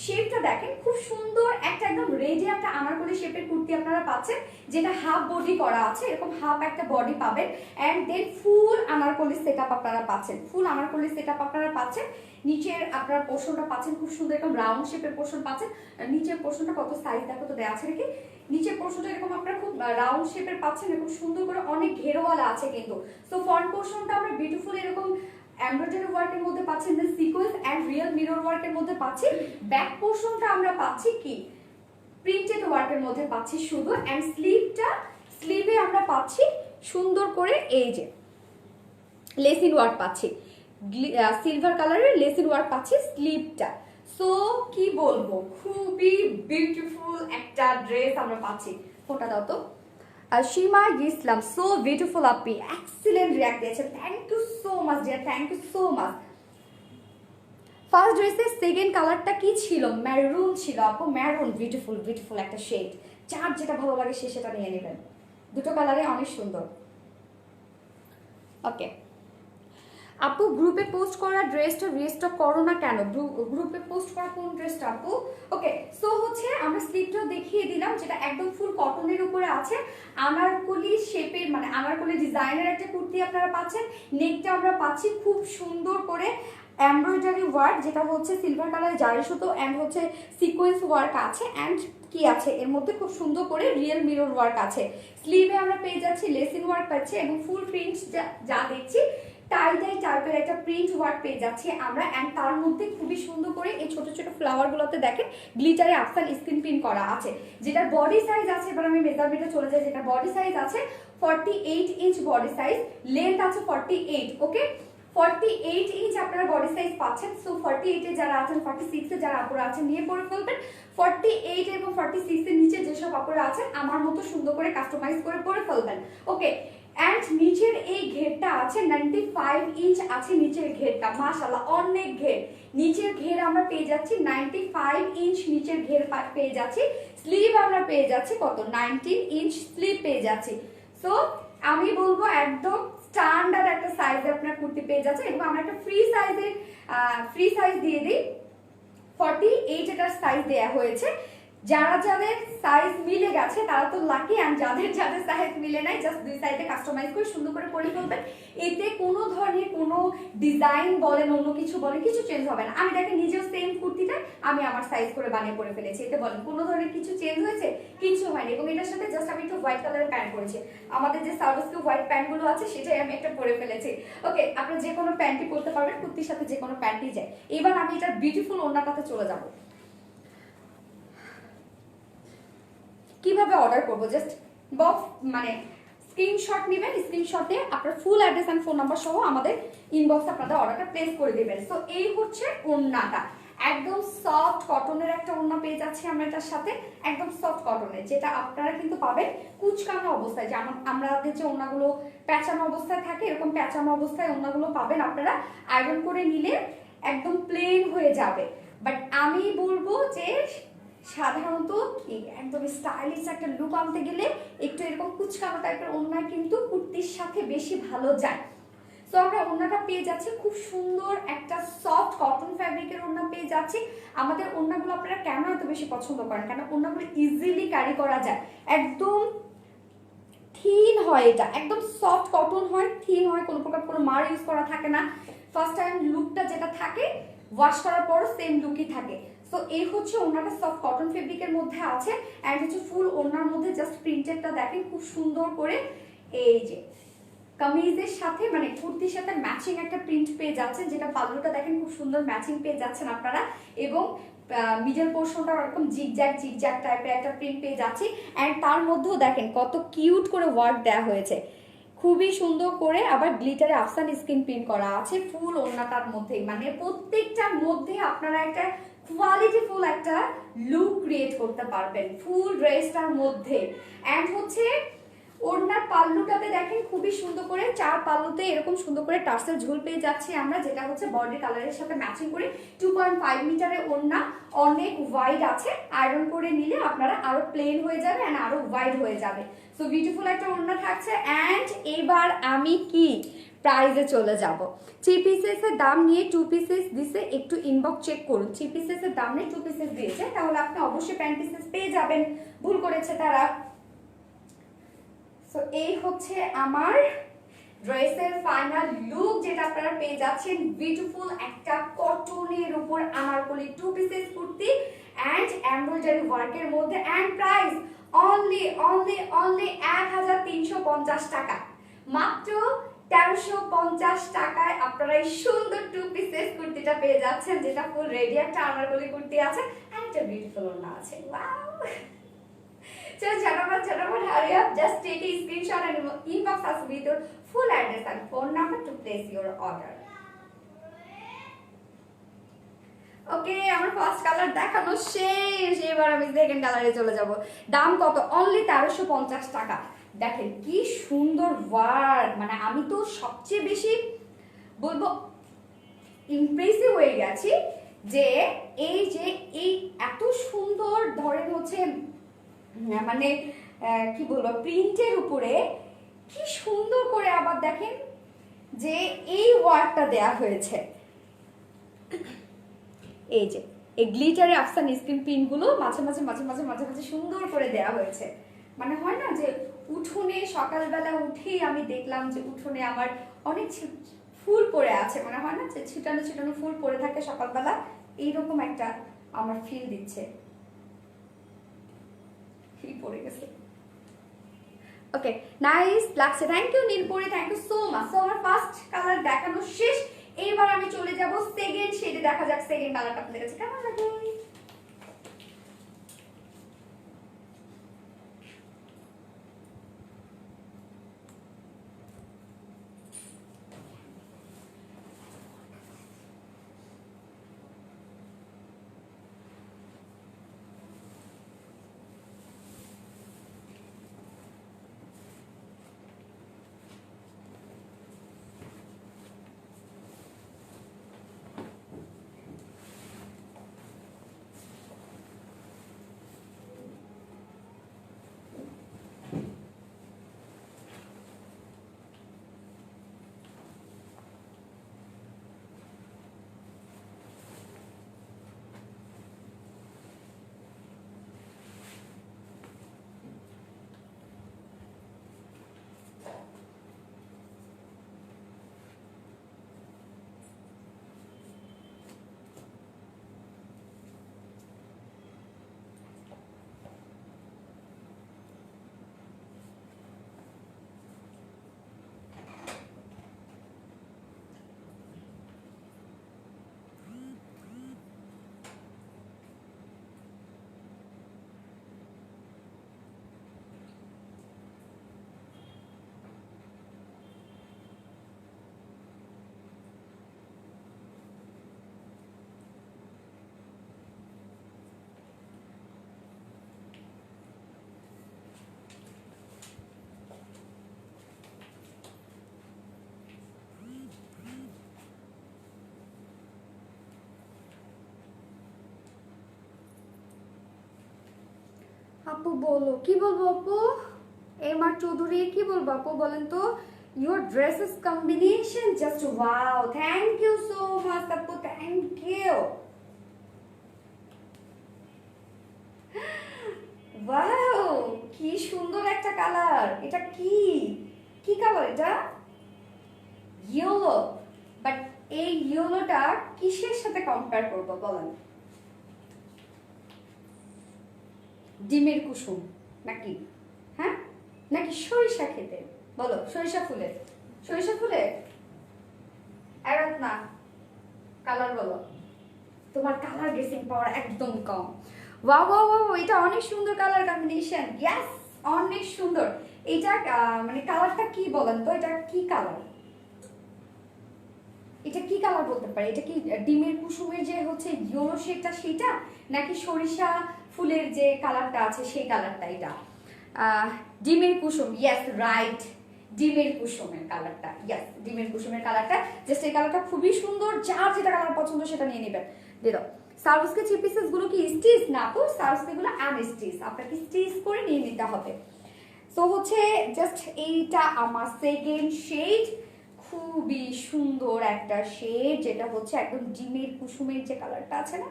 শেপটা দেখেন খুব সুন্দর, একটা একদম রেডি একটা আনারকলি শেপের কুর্তি আপনারা পাচ্ছেন, যেটা হাফ বডি করা আছে, এরকম হাফ একটা বডি পাবেন। And then full Anarkali setup আপনারা পাচ্ছেন, ফুল আনারকলি সেটআপ আপনারা পাচ্ছেন। নিচের আপনারা পোর্শনটা পাচ্ছেন খুব সুন্দর এরকম রাউন্ড শেপের পোর্শন পাচ্ছেন। নিচের পোর্শনটা কত সাইজ দেখো তো দেওয়া আছে নাকি, নিচের পোর্শনটা এরকম আপনারা খুব রাউন্ড শেপের পাচ্ছেন, এরকম সুন্দর করে অনেক ঘেরোয়ালা আছে কিন্তু। সো ফ্রন্ট পোর্শনটা আমরা বিউটিফুল এরকম এমব্রয়ডারি ওয়ার্কের মধ্যে পাচ্ছেন, দেন সিকোয়েন্স এন্ড রিয়েল মিরর ওয়ার্কের মধ্যে পাচ্ছি। ব্যাক পোর্শনটা আমরা পাচ্ছি কি প্রিন্টেড ওয়ার্কের মধ্যে পাচ্ছি শুধু। এন্ড স্লিভে আমরা পাচ্ছি সুন্দর করে এই যে লেসিন ওয়ার্ক পাচ্ছি, সিলভার কালারের লেসিন ওয়ার্ক পাচ্ছি স্লিভটা। সো কি বলবো, খুবই বিউটিফুল একটা ড্রেস আমরা পাচ্ছি। ফোনটা দাও তো। Shima Islam, so beautiful appy, excellent react দিয়েছে, thank you so much dear, thank you so much. First ড্রেসের সেকেন্ড কালারটা কি ছিল? ম্যারুন ছিল আপু, ম্যারুন বিউটিফুল বিউটিফুল একটা শেড, যার যেটা ভালো লাগে সে সেটা নিয়ে নেবেন, দুটো কালারে অনেক সুন্দর। ওকে আপু, গ্রুপে পোস্ট করা ড্রেসটা রিস্টক করো না কেন? গ্রুপে পোস্ট করা কোন ড্রেসটা আপু? ওকে, সো হচ্ছে আমরা স্লিপটা দেখিয়ে দিলাম, যেটা একদম ফুল কটনের উপরে আছে, আনারকলি শেপের মানে আনারকলি ডিজাইনের একটা কুর্তি আপনারা পাচ্ছেন। নেকটা আমরা পাচ্ছি খুব সুন্দর করে এমব্রয়ডারি ওয়ার্ক, যেটা হচ্ছে সিলভার কালার জারি সুতো এন্ড হচ্ছে সিকোয়েন্স ওয়ার্ক আছে। এন্ড কি আছে এর মধ্যে খুব সুন্দর করে রিয়েল মিরর ওয়ার্ক আছে। স্লিভে আমরা পেয়ে যাচ্ছি লেসিন ওয়ার্ক পাচ্ছি, এবং ফুল প্রিন্ট যা দেখছি টাইটাই টাইপের একটা প্রিন্ট ওয়ার্ক পেয়ে যাচ্ছি আমরা। এন্ড তার মধ্যে খুবই সুন্দর করে এই ছোট ছোট ফ্লাওয়ার গুলোতে দেখেন গ্লিটারে আফসান স্ক্রিন প্রিন্ট করা আছে, যেটার বডি সাইজ আছে, এবার আমি মেজারমেন্টে চলে যাই, যেটা বডি সাইজ আছে 48 ইঞ্চ বডি সাইজ, লেন্থ আছে 48। ওকে, 48 ইঞ্চ আপনারা বডি সাইজ পাচ্ছেন। সো 48 এ যারা আছেন, 46 এ যারা আপুরা আছেন নিয়ে পরে ফেলবেন। 48 এবং 46 এর নিচে যেসব আপুরা আছেন আমার মতো সুন্দর করে কাস্টমাইজ করে পরে ফেলবেন। ওকে, এন্ড নিচের এই ঘেরটা আছে 95 ইঞ্চ আছে নিচের ঘেরটা, মাশাআল্লাহ অনেক ঘের। নিচের ঘের আমরা পেয়ে যাচ্ছি 95 ইঞ্চ নিচের ঘের পেয়ে যাচ্ছি। স্লিভ আমরা পেয়ে যাচ্ছি কত 19 ইঞ্চ স্লিভ পেয়ে যাচ্ছি। সো আমি বলবো একদম স্ট্যান্ডার্ড একটা সাইজে আপনার কুর্তি পেয়ে যাচ্ছে। এবং আমরা একটা ফ্রি সাইজ দিয়ে দিই, 48 এটার সাইজ দেয়া হয়েছে। যারা যাদের সাইজ মিলে গেছে তারা তো লাকি, আর যাদের যাদের সাইজ মিলে নাই জাস্ট দুই সাইডে কাস্টমাইজ করে সুন্দর করে পরে ফেলবেন। এতে কোনো ধরনের কোনো ডিজাইন বলেন অন্য কিছু বলেন কিছু চেঞ্জ হবে না। আমি দেখেন নিজেও সেম কুর্তিটা আমি আমার সাইজ করে বানিয়ে পরে ফেলেছি, এতে বলেন কোনো ধরনের কিছু চেঞ্জ হয়েছে? কিছু হয়নি। এবং এটার সাথে জাস্ট আমি একটু হোয়াইট কালারের প্যান্ট পরেছি, আমাদের যে সার্ভিসকে হোয়াইট প্যান্টগুলো আছে সেটাই আমি একটা পরে ফেলেছি। ওকে, আপনারা যে কোনো প্যান্টই পরতে পারবেন, কুর্তির সাথে যে কোনো প্যান্টই যায়। এবার আমি এটার বিউটিফুল ওড়নাটাতে চলে যাব। কিভাবে অর্ডার করবো? জাস্ট বক্স মানে স্ক্রিনশট নেবেন, স্ক্রিনশটে আপনার full address and phone number সহ আমাদের ইনবক্সে আপনাদের অর্ডারটা প্লেস করে দিবেন। সো এই হচ্ছে ওড়নাটা, একদম সফট কটনের একটা ওড়না পেয়ে যাচ্ছি আমরা এটার সাথে, একদম সফট কটনের, যেটা আপনারা কিন্তু পাবেন কুচকানো অবস্থায়, যে আমাদের যে ওড়নাগুলো প্যাঁচানো অবস্থায় থাকে, এরকম প্যাঁচানো অবস্থায় ওড়নাগুলো পাবেন আপনারা। আয়রন করে নিলে একদম প্লেন হয়ে যাবে, বাট আমি বলবো যে সাধারণত একদম স্টাইলিশ একটা লুক আনতে গেলে একটু এরকম কুচকানো টাইপের ওড়না কিন্তু কুর্তির সাথে বেশি ভালো যায়। তো আমরা ওড়নাটা পেয়ে যাচ্ছি খুব সুন্দর একটা সফট কটন ফ্যাব্রিকের ওড়না পেয়ে যাচ্ছি। আমাদের ওড়নাগুলো আপনারা কেন এত বেশি পছন্দ করেন, কারণ ওড়নাগুলো ইজিলি ক্যারি করা যায়, একদম থিন হয়, এটা একদম সফট কটন হয়, থিন হয়, কোনো প্রকার কোনো মার ইউজ করা থাকে না। ফার্স্ট টাইম লুকটা যেটা থাকে ওয়াশ করার পরও সেম লুকই থাকে। সো এই হচ্ছে ওড়নাটা সফট কটন ফেব্রিকের মধ্যে আছে, অ্যান্ড হচ্ছে ফুল ওড়নার মধ্যে জাস্ট প্রিন্টেডটা দেখেন খুব সুন্দর করে, এই যে কামিজের সাথে মানে কুর্তির সাথে ম্যাচিং একটা প্রিন্ট পেয়ে যাচ্ছেন, যেটা পাল্লুটা দেখেন খুব সুন্দর ম্যাচিং পেয়ে যাচ্ছেন আপনারা, এবং মিডল পোর্শনটা এরকম জিগজ্যাগ টাইপের একটা প্রিন্ট পেয়ে যাচ্ছি। অ্যান্ড তার মধ্যেও দেখেন কত কিউট করে ওয়ার্ক দেওয়া হয়েছে, খুবই সুন্দর করে, আবার গ্লিটারে আফসান স্ক্রিন প্রিন্ট করা আছে ফুল ওড়নাটার মধ্যে, মানে প্রত্যেকটার মধ্যে আপনারা একটা কোয়ালিটিফুল একটা লুক ক্রিয়েট করতে পারবেন ফুল ড্রেসটার মধ্যে। অ্যান্ড হচ্ছে ওড়নার পাল্লুটাতে দেখেন খুবই সুন্দর করে, চার পাল্লুতে এরকম সুন্দর করে টার্সেল ঝুল পেয়ে যাচ্ছি আমরা, যেটা হচ্ছে বডি কালারের সাথে ম্যাচিং করে 2.5 মিটারের ওড়না, অনেক ওয়াইড আছে, আয়রন করে নিলে আপনারা আরো প্লেন হয়ে যাবে এন্ড আরো ওয়াইড হয়ে যাবে। সো বিউটিফুল একটা ওড়না থাকছে। অ্যান্ড এবার আমি কি প্রাইজে চলে যাব। 3 পিসেসের দাম নিয়ে 2 পিসেস দিছে, একটু ইনবক্স চেক করুন। 3 পিসেসের দাম নিয়ে 2 পিসেস দিয়েছে, তাহলে আপনি অবশ্যই প্যান্ট পিসেস পেয়ে যাবেন, ভুল করেছে তারা। সো এই হচ্ছে আমার ড্রেসের ফাইনাল লুক, যেটা আপনারা পেয়ে যাচ্ছেন বিউটিফুল একটা কটনের উপর Anarkali 2 pieces kurti and embroidery ওয়ার্কের মধ্যে, এন্ড প্রাইস অনলি 1350 টাকা, মাত্র 1350 টাকায় আপনারা এই সুন্দর 2 পিসেস কুর্তিটা পেয়ে যাচ্ছেন, যেটা ফুল রেডি একটা আনারকলি কুর্তি আছে এন্ড একটা বিউটিফুল ওড়না আছে। Wow! So Chatapat, hurry up. Just take a screenshot and inbox us with your full address and phone number to place your order. ওকে, আমার ফার্স্ট কালার দেখানো শেষ, এবার আমি সেকেন্ড কালারে চলে যাব। দাম কত? অনলি 1350 টাকা। দেখেন কি সুন্দর ওয়ার্ক, মানে আমি তো সবচেয়ে বেশি বলবো ইমপ্রেসিভ হয়ে গেছি যে এই এত সুন্দর ধরেন হচ্ছে মানে কি বলবো প্রিন্টের উপরে কি সুন্দর করে আবার দেখেন যে এই ওয়ার্কটা দেয়া হয়েছে, এই যে এই গ্লিটারে আফসান স্ক্রিন প্রিন্ট গুলো মাঝে মাঝে সুন্দর করে দেয়া হয়েছে। মানে হয় না যে উঠোনে সকালবেলা উঠেই আমি দেখলাম যে উঠোনে আমার অনেক ফুল পড়ে আছে, মানে হয় না যে ছিটানো ফুল পড়ে থাকে সকালবেলা, এইরকম একটা আমার ফিল দিচ্ছে, পড়ে গেছে। ওকে, নাইস লাগছে, thank you Nilpori, thank you so much. So আমার ফার্স্ট কালার দেখানো শেষ, এবার আমি চলে যাব সেকেন্ড শেডে, দেখা যাক সেকেন্ড কালারটা আপনাদের কাছে কেমন লাগে। আপু বলো, কি বলবো আপু? এম আর চৌধুরী, কি বলবো আপু বলেন তো? Your dresses combination just wow. Thank you so much আপু, thank you. ওয়াও, কি সুন্দর একটা কালার। এটা কি কি কালার এটা? ইয়েলো। বাট এই ইয়েলোটা কিসের সাথে কম্পেয়ার করব বলেন? ডিমের কুসুম নাকি? হ্যাঁ, নাকি সরিষা খেতে? বলো, সরিষা ফুলের? সরিষা ফুলের এরাত না, কালার বলো। তোমার কালার গেসিং পাওয়ার একদম কম। ওয়াও ওয়াও ওয়াও, এটা অনেক সুন্দর কালার কম্বিনেশন। ইয়েস, অনেক সুন্দর। এটা মানে কালারটা কি বলেন তো? এটা কি কালার? এটা কি কালার বলতে পারে? এটা কি ডিমের কুসুমের যে হচ্ছে ইয়েলো শেডটা সেটা, নাকি সরিষা ফুলের যে কালারটা আছে সেই কালারটা? এটা ডিমের কুসুম। ইয়েস, রাইট, ডিমের কুসুমের কালারটা। ইয়েস, ডিমের কুসুমের কালারটা। জাস্ট এই কালারটা খুবই সুন্দর। যার যেটা কালার পছন্দ সেটা নিয়ে নেবেন। দিয়ে দাও। সার্ভিসকে থ্রি পিসেস গুলো কি স্টিচ? না আপু, সার্ভিসকে গুলো আনস্টিচ, আপনাকে স্টিচ করে নিয়ে নিতে হবে। সো হচ্ছে জাস্ট এইটা আমার সেকেন্ড শেড, খুবই সুন্দর একটা শেড, যেটা হচ্ছে একদম ডিমের কুসুমের যে কালারটা আছে না,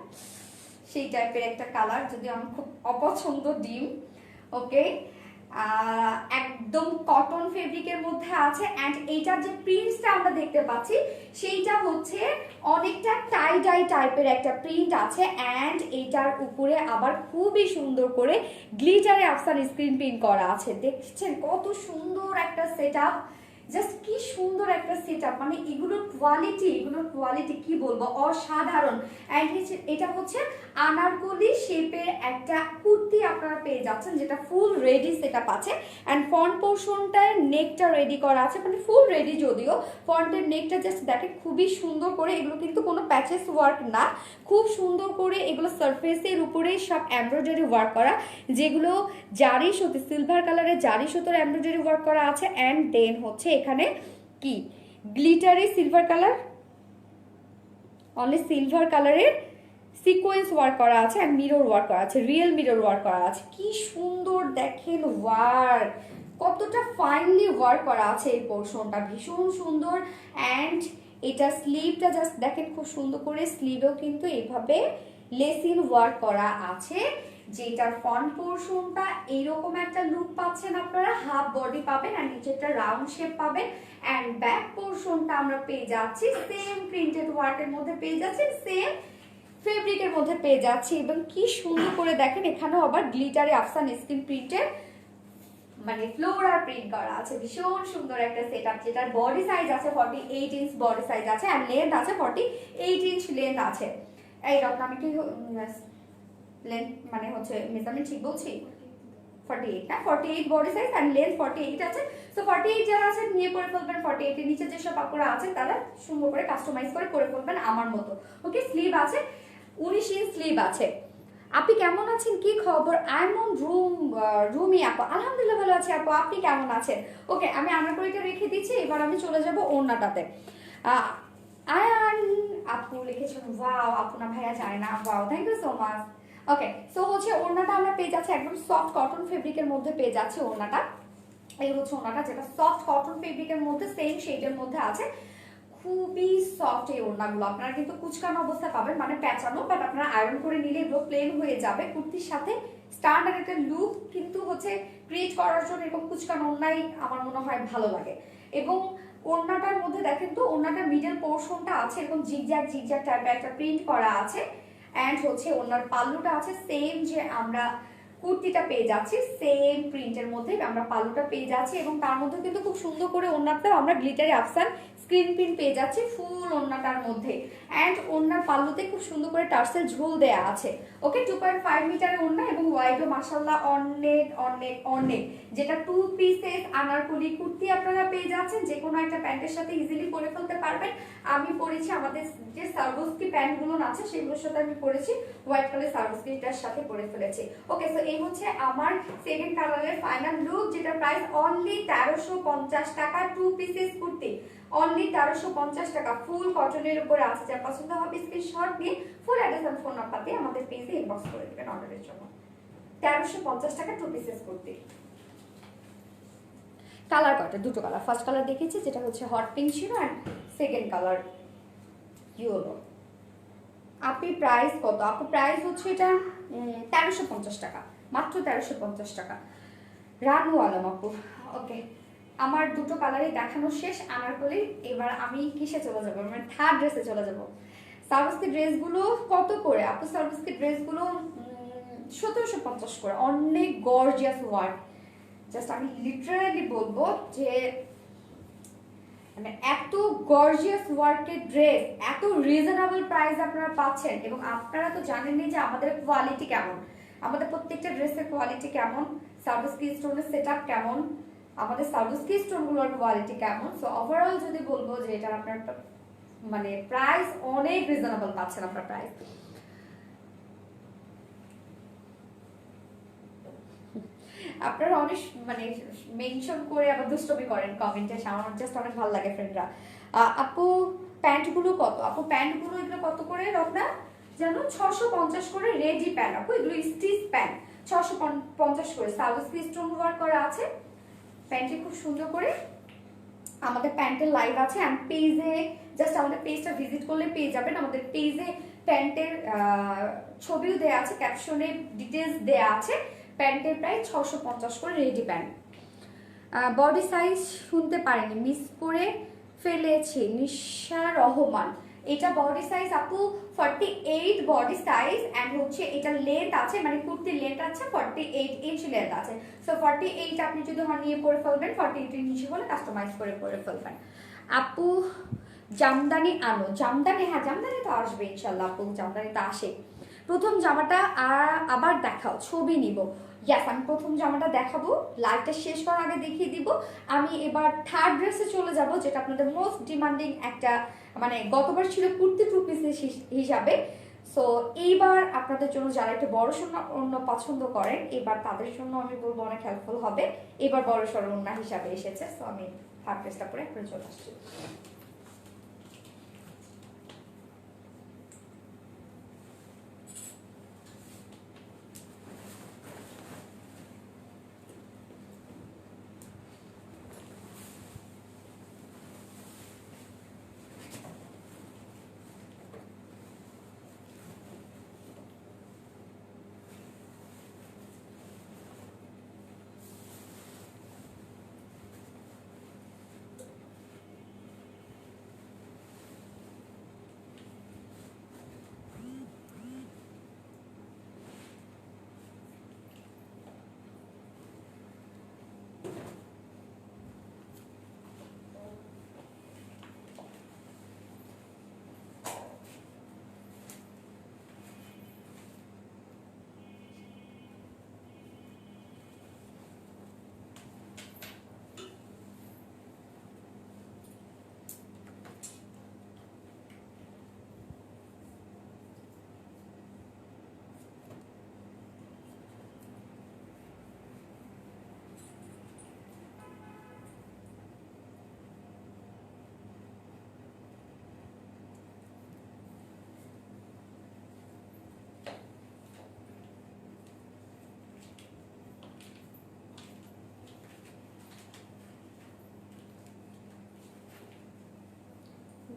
সেই টাইপের একটা কালার, যদি আমার খুব অপছন্দ ডিম। ওকে, একদম কটন ফেব্রিকের মধ্যে আছে। অ্যান্ড এইটার যে প্রিন্টসটা আমরা দেখতে পাচ্ছি সেইটা হচ্ছে অনেকটা টাই ডাই টাইপের একটা প্রিন্ট আছে। অ্যান্ড এইটার উপরে আবার খুবই সুন্দর করে গ্লিটারে আফসান স্ক্রিন প্রিন্ট করা আছে। দেখছেন কত সুন্দর একটা সেট আপ, জাস্ট কি সুন্দর একটা সেট আপ। মানে এগুলোর কোয়ালিটি কি বলবো, অসাধারণ। অ্যান্ড এটা হচ্ছে আনারকলি শেপের একটা কুর্তি আপনারা পেয়ে যাচ্ছেন, যেটা ফুল রেডি সেট আপ আছে। অ্যান্ড ফ্রন্ট পোর্শনটায় নেকটা রেডি করা আছে, মানে ফুল রেডি যদিও ফ্রন্টের নেকটা জাস্ট দেখেন খুবই সুন্দর করে। এগুলো কিন্তু কোনো প্যাচেস ওয়ার্ক না, খুব সুন্দর করে এগুলো সারফেসের উপরেই সব এমব্রয়ডারি ওয়ার্ক করা, যেগুলো জারি সুতো, সিলভার কালারের জারি সুতোর এমব্রয়ডারি ওয়ার্ক করা আছে। অ্যান্ড দেন হচ্ছে এখানে কি glittery silver colour, only silver কালারের সিকোয়েন্স ওয়ার্ক করা আছে। অ্যান্ড মিরর ওয়ার্ক করা আছে, রিয়েল মিরর ওয়ার্ক করা আছে। কি সুন্দর দেখেন ওয়ার্ক, কতটা ফাইনলি ওয়ার্ক করা আছে এই পোর্শনটা, ভীষণ সুন্দর। অ্যান্ড এটা স্লিভটা জাস্ট দেখেন খুব সুন্দর করে, স্লিভেও কিন্তু এইভাবে লেসিন ওয়ার্ক করা আছে। যেটার ফ্রন্ট পোর্শনটা এইরকম একটা লুক পাচ্ছেন আপনারা, হাফ বডি পাবেন আর নিচেরটা রাউন্ড শেপ পাবেন। অ্যান্ড ব্যাক পোর্শনটা আমরা পেয়ে যাচ্ছি সেম প্রিন্টেড ওয়ার্কের মধ্যে পেয়ে যাচ্ছি, সেম ফেব্রিকের মধ্যে পেয়ে যাচ্ছি। এবং কি সুন্দর করে দেখেন এখানেও আবার গ্লিটারে আফসান স্ক্রিন প্রিন্টের মানে ফ্লোরাল প্রিন্ট করা আছে। ভীষণ সুন্দর একটা সেটআপ, যেটার বডি সাইজ আছে 48 ইঞ্চ বডি সাইজ আছে, আর লেন্থ আছে 48 ইঞ্চ লেন্থ আছে। এই রকম আমি কি লেন্থ মানে হচ্ছে মেজারমেন্ট ঠিক বলছি? 48 না, 48 বডি সাইজ আর লেন্থ 48 আছে। সো 48 যারা আছে নিয়ে পরে ফেলবেন, 48 এর নিচে যেসব আপুরা আছে তারা সুন্দর করে কাস্টমাইজ করে পরে ফেলবেন আমার মতো। ওকে, স্লিভ আছে 19 ইঞ্চ স্লিভ আছে। আপনি কেমন আছেন, কি খবর? আই এম অন রুমি আপু, আলহামদুলিল্লাহ ভালো আছি আপু, আপনি কেমন আছেন? ওকে, আমি আনারকলিটা রেখে দিচ্ছি, এবার আমি চলে যাব ওড়নাটাতে। আয়ান আপু লিখেছেন ওয়াও, আপু না ভাইয়া যায় না, wow thank you so much. Okay, so হচ্ছে ওড়নাটা আমরা পেয়ে যাচ্ছি একদম সফট কটন ফেব্রিকের মধ্যে পেয়ে যাচ্ছি ওড়নাটা। এই হচ্ছে ওড়নাটা, যেটা সফট কটন ফেব্রিকের মধ্যে সেম শেডের মধ্যে আছে। খুবই সফট এই ওড়নাগুলো, আপনারা কিন্তু কুচকানো অবস্থায় পাবেন, মানে পেঁচানো, বাট আপনারা আয়রন করে নিলে এগুলো প্লেন হয়ে যাবে। কুর্তির সাথে স্ট্যান্ডার্ড একটা লুক কিন্তু হচ্ছে ক্রিয়েট করার জন্য এরকম কুচকানো ওড়নাই আমার মনে হয় ভালো লাগে। এবং ওড়নাটার মধ্যে দেখেন তো, ওড়নাটার মিডল পোর্শনটা আছে এরকম জিগজ্যাগ জিগজ্যাগ টাইপের একটা প্রিন্ট করা আছে। অ্যান্ড হচ্ছে ওড়নার পাল্লুটা আছে সেম, যে আমরা কুর্তিটা পেয়ে যাচ্ছি সেম প্রিন্টের মধ্যে আমরা পাল্লুটা পেয়ে যাচ্ছি। এবং তার মধ্যে কিন্তু খুব সুন্দর করে ওড়নাটাও আমরা গ্লিটারি আফসান স্ক্রিন প্রিন্ট পেয়ে যাচ্ছি ফুল ওড়নাটার মধ্যে। অ্যান্ড ওড়নার পাল্লুতে খুব সুন্দর করে টার্সেল ঝোল দেয়া আছে। ওকে, 2.5 মিটারের ওড়না এবং ওয়াইডও মাশাআল্লাহ অনেক অনেক অনেক। যেটা 2 পিসেস আনারকলি কুর্তি আপনারা পেয়ে যাচ্ছেন, যে কোনো একটা প্যান্টের সাথে ইজিলি পরে ফেলতে পারবেন। আমি পরেছি আমাদের যে সার্ভোস্কি প্যান্টগুলো আছে সেগুলোর সাথে আমি পরেছি, হোয়াইট কালার সার্ভোস্কিটার সাথে পরে ফেলেছি। ওকে, সো এই হচ্ছে আমার সেকেন্ড কালারের ফাইনাল লুক, যেটা প্রাইস অনলি 1350 টাকা। 2 পিসেস কুর্তি অনলি 1350 টাকা, ফুল কটনের উপরে আছে। যার পছন্দ হবে স্ক্রিনশট নিয়ে ফুল অ্যাড্রেস আর ফোন নাম্বার দিয়ে আমাদের পেজে ইনবক্স করে দিবেন অর্ডারের জন্য। 1350 টাকা 2 পিসেস কুর্তি। কালার কয়টা? দুটো কালার। ফার্স্ট কালার দেখেছি যেটা হচ্ছে হট পিঙ্ক ছিল, অ্যান্ড সেকেন্ড কালার ইয়েলো। আপনি প্রাইস কত? আপু প্রাইস হচ্ছে এটা 1350 টাকা, মাত্র 1350 টাকা। রানু আলম আপু, ওকে। আমার দুটো কালারই দেখানো শেষ আনারকলি। এবার আমি কিসে চলে যাবো, মানে থার্ড ড্রেসে চলে যাব। সার্ভিসকি ড্রেসগুলো কত করে আপু? সার্ভিসকি ড্রেসগুলো 1750 করে, অনেক গর্জিয়াস ওয়ার্ক। জাস্ট আমি লিটারালি বলবো যে মানে এত গর্জিয়াস ওয়ার্কের ড্রেস এত রিজনেবল প্রাইস আপনারা পাচ্ছেন। এবং আপনারা তো জানেনই যে আমাদের কোয়ালিটি কেমন, আমাদের প্রত্যেকটা ড্রেসের কোয়ালিটি কেমন, সার্ভিসকি স্টোনের সেটআপ কেমন, আমাদের সার্ভিসকি স্টোনগুলোর কোয়ালিটি কেমন। সো ওভারঅল যদি বলবো যে এটা আপনার মানে প্রাইস অনেক রিজনেবল পাচ্ছেন আপনার প্রাইস। আপনারা অনেক মানে মেনশন করে আবার দুষ্টমি করেন কমেন্টে, আমার জাস্ট অনেক ভালো লাগে ফ্রেন্ডরা। আপু প্যান্টগুলো কত? আপু প্যান্টগুলো এগুলো কত করে রত্না জানো? 650 করে রেডি প্যান্ট আপু, এগুলো স্টিচ প্যান্ট। 650 করে সার্ভিসকি স্টোন ওয়ার্ক করা আছে প্যান্টে, খুব সুন্দর করে। আমাদের প্যান্টের লাইভ আছে অ্যান্ড পেজে, জাস্ট আমাদের পেজটা ভিজিট করলে পেয়ে যাবেন। আমাদের পেজে প্যান্টের ছবিও দেয়া আছে, ক্যাপশনে ডিটেলস দেয়া আছে। প্যান্টের প্রাইস 650 করে রেডি প্যান্ট। বডি সাইজ শুনতে পারিনি, মিস করে ফেলেছি। নিশা রহমান, এটা বডি সাইজ আপু 48 বডি সাইজ, অ্যান্ড হচ্ছে এটা লেন্থ আছে, মানে কুর্তির লেন্থ আছে 48 ইঞ্চ লেন্থ আছে। সো 48 আপনি যদি নিয়ে পরে ফেলবেন, 48 ইঞ্চি হলে কাস্টমাইজ করে পরে ফেলবেন। আপু জামদানি আনো। জামদানি, হ্যাঁ জামদানি তো আসবে ইনশাল্লাহ আপু, জামদানি তো আসে। প্রথম জামাটা আবার দেখাও, ছবি নিব। ইয়াস, আমি প্রথম জামাটা দেখাবো, লাইভটা শেষ করার আগে দেখিয়ে দিব। আমি এবার থার্ড ড্রেসে চলে যাব, যেটা আপনাদের মোস্ট ডিমান্ডিং একটা, মানে গতবার ছিল কুর্তি টু পিস হিসাবে। সো এইবার আপনাদের জন্য যারা একটু বড় সড়ো অন্য পছন্দ করেন, এবার তাদের জন্য আমি বলবো অনেক হেল্পফুল হবে। এবার বড় সড়ো অন্য হিসাবে এসেছে। সো আমি থার্ড ড্রেসটা পরে এখন চলে আসছি।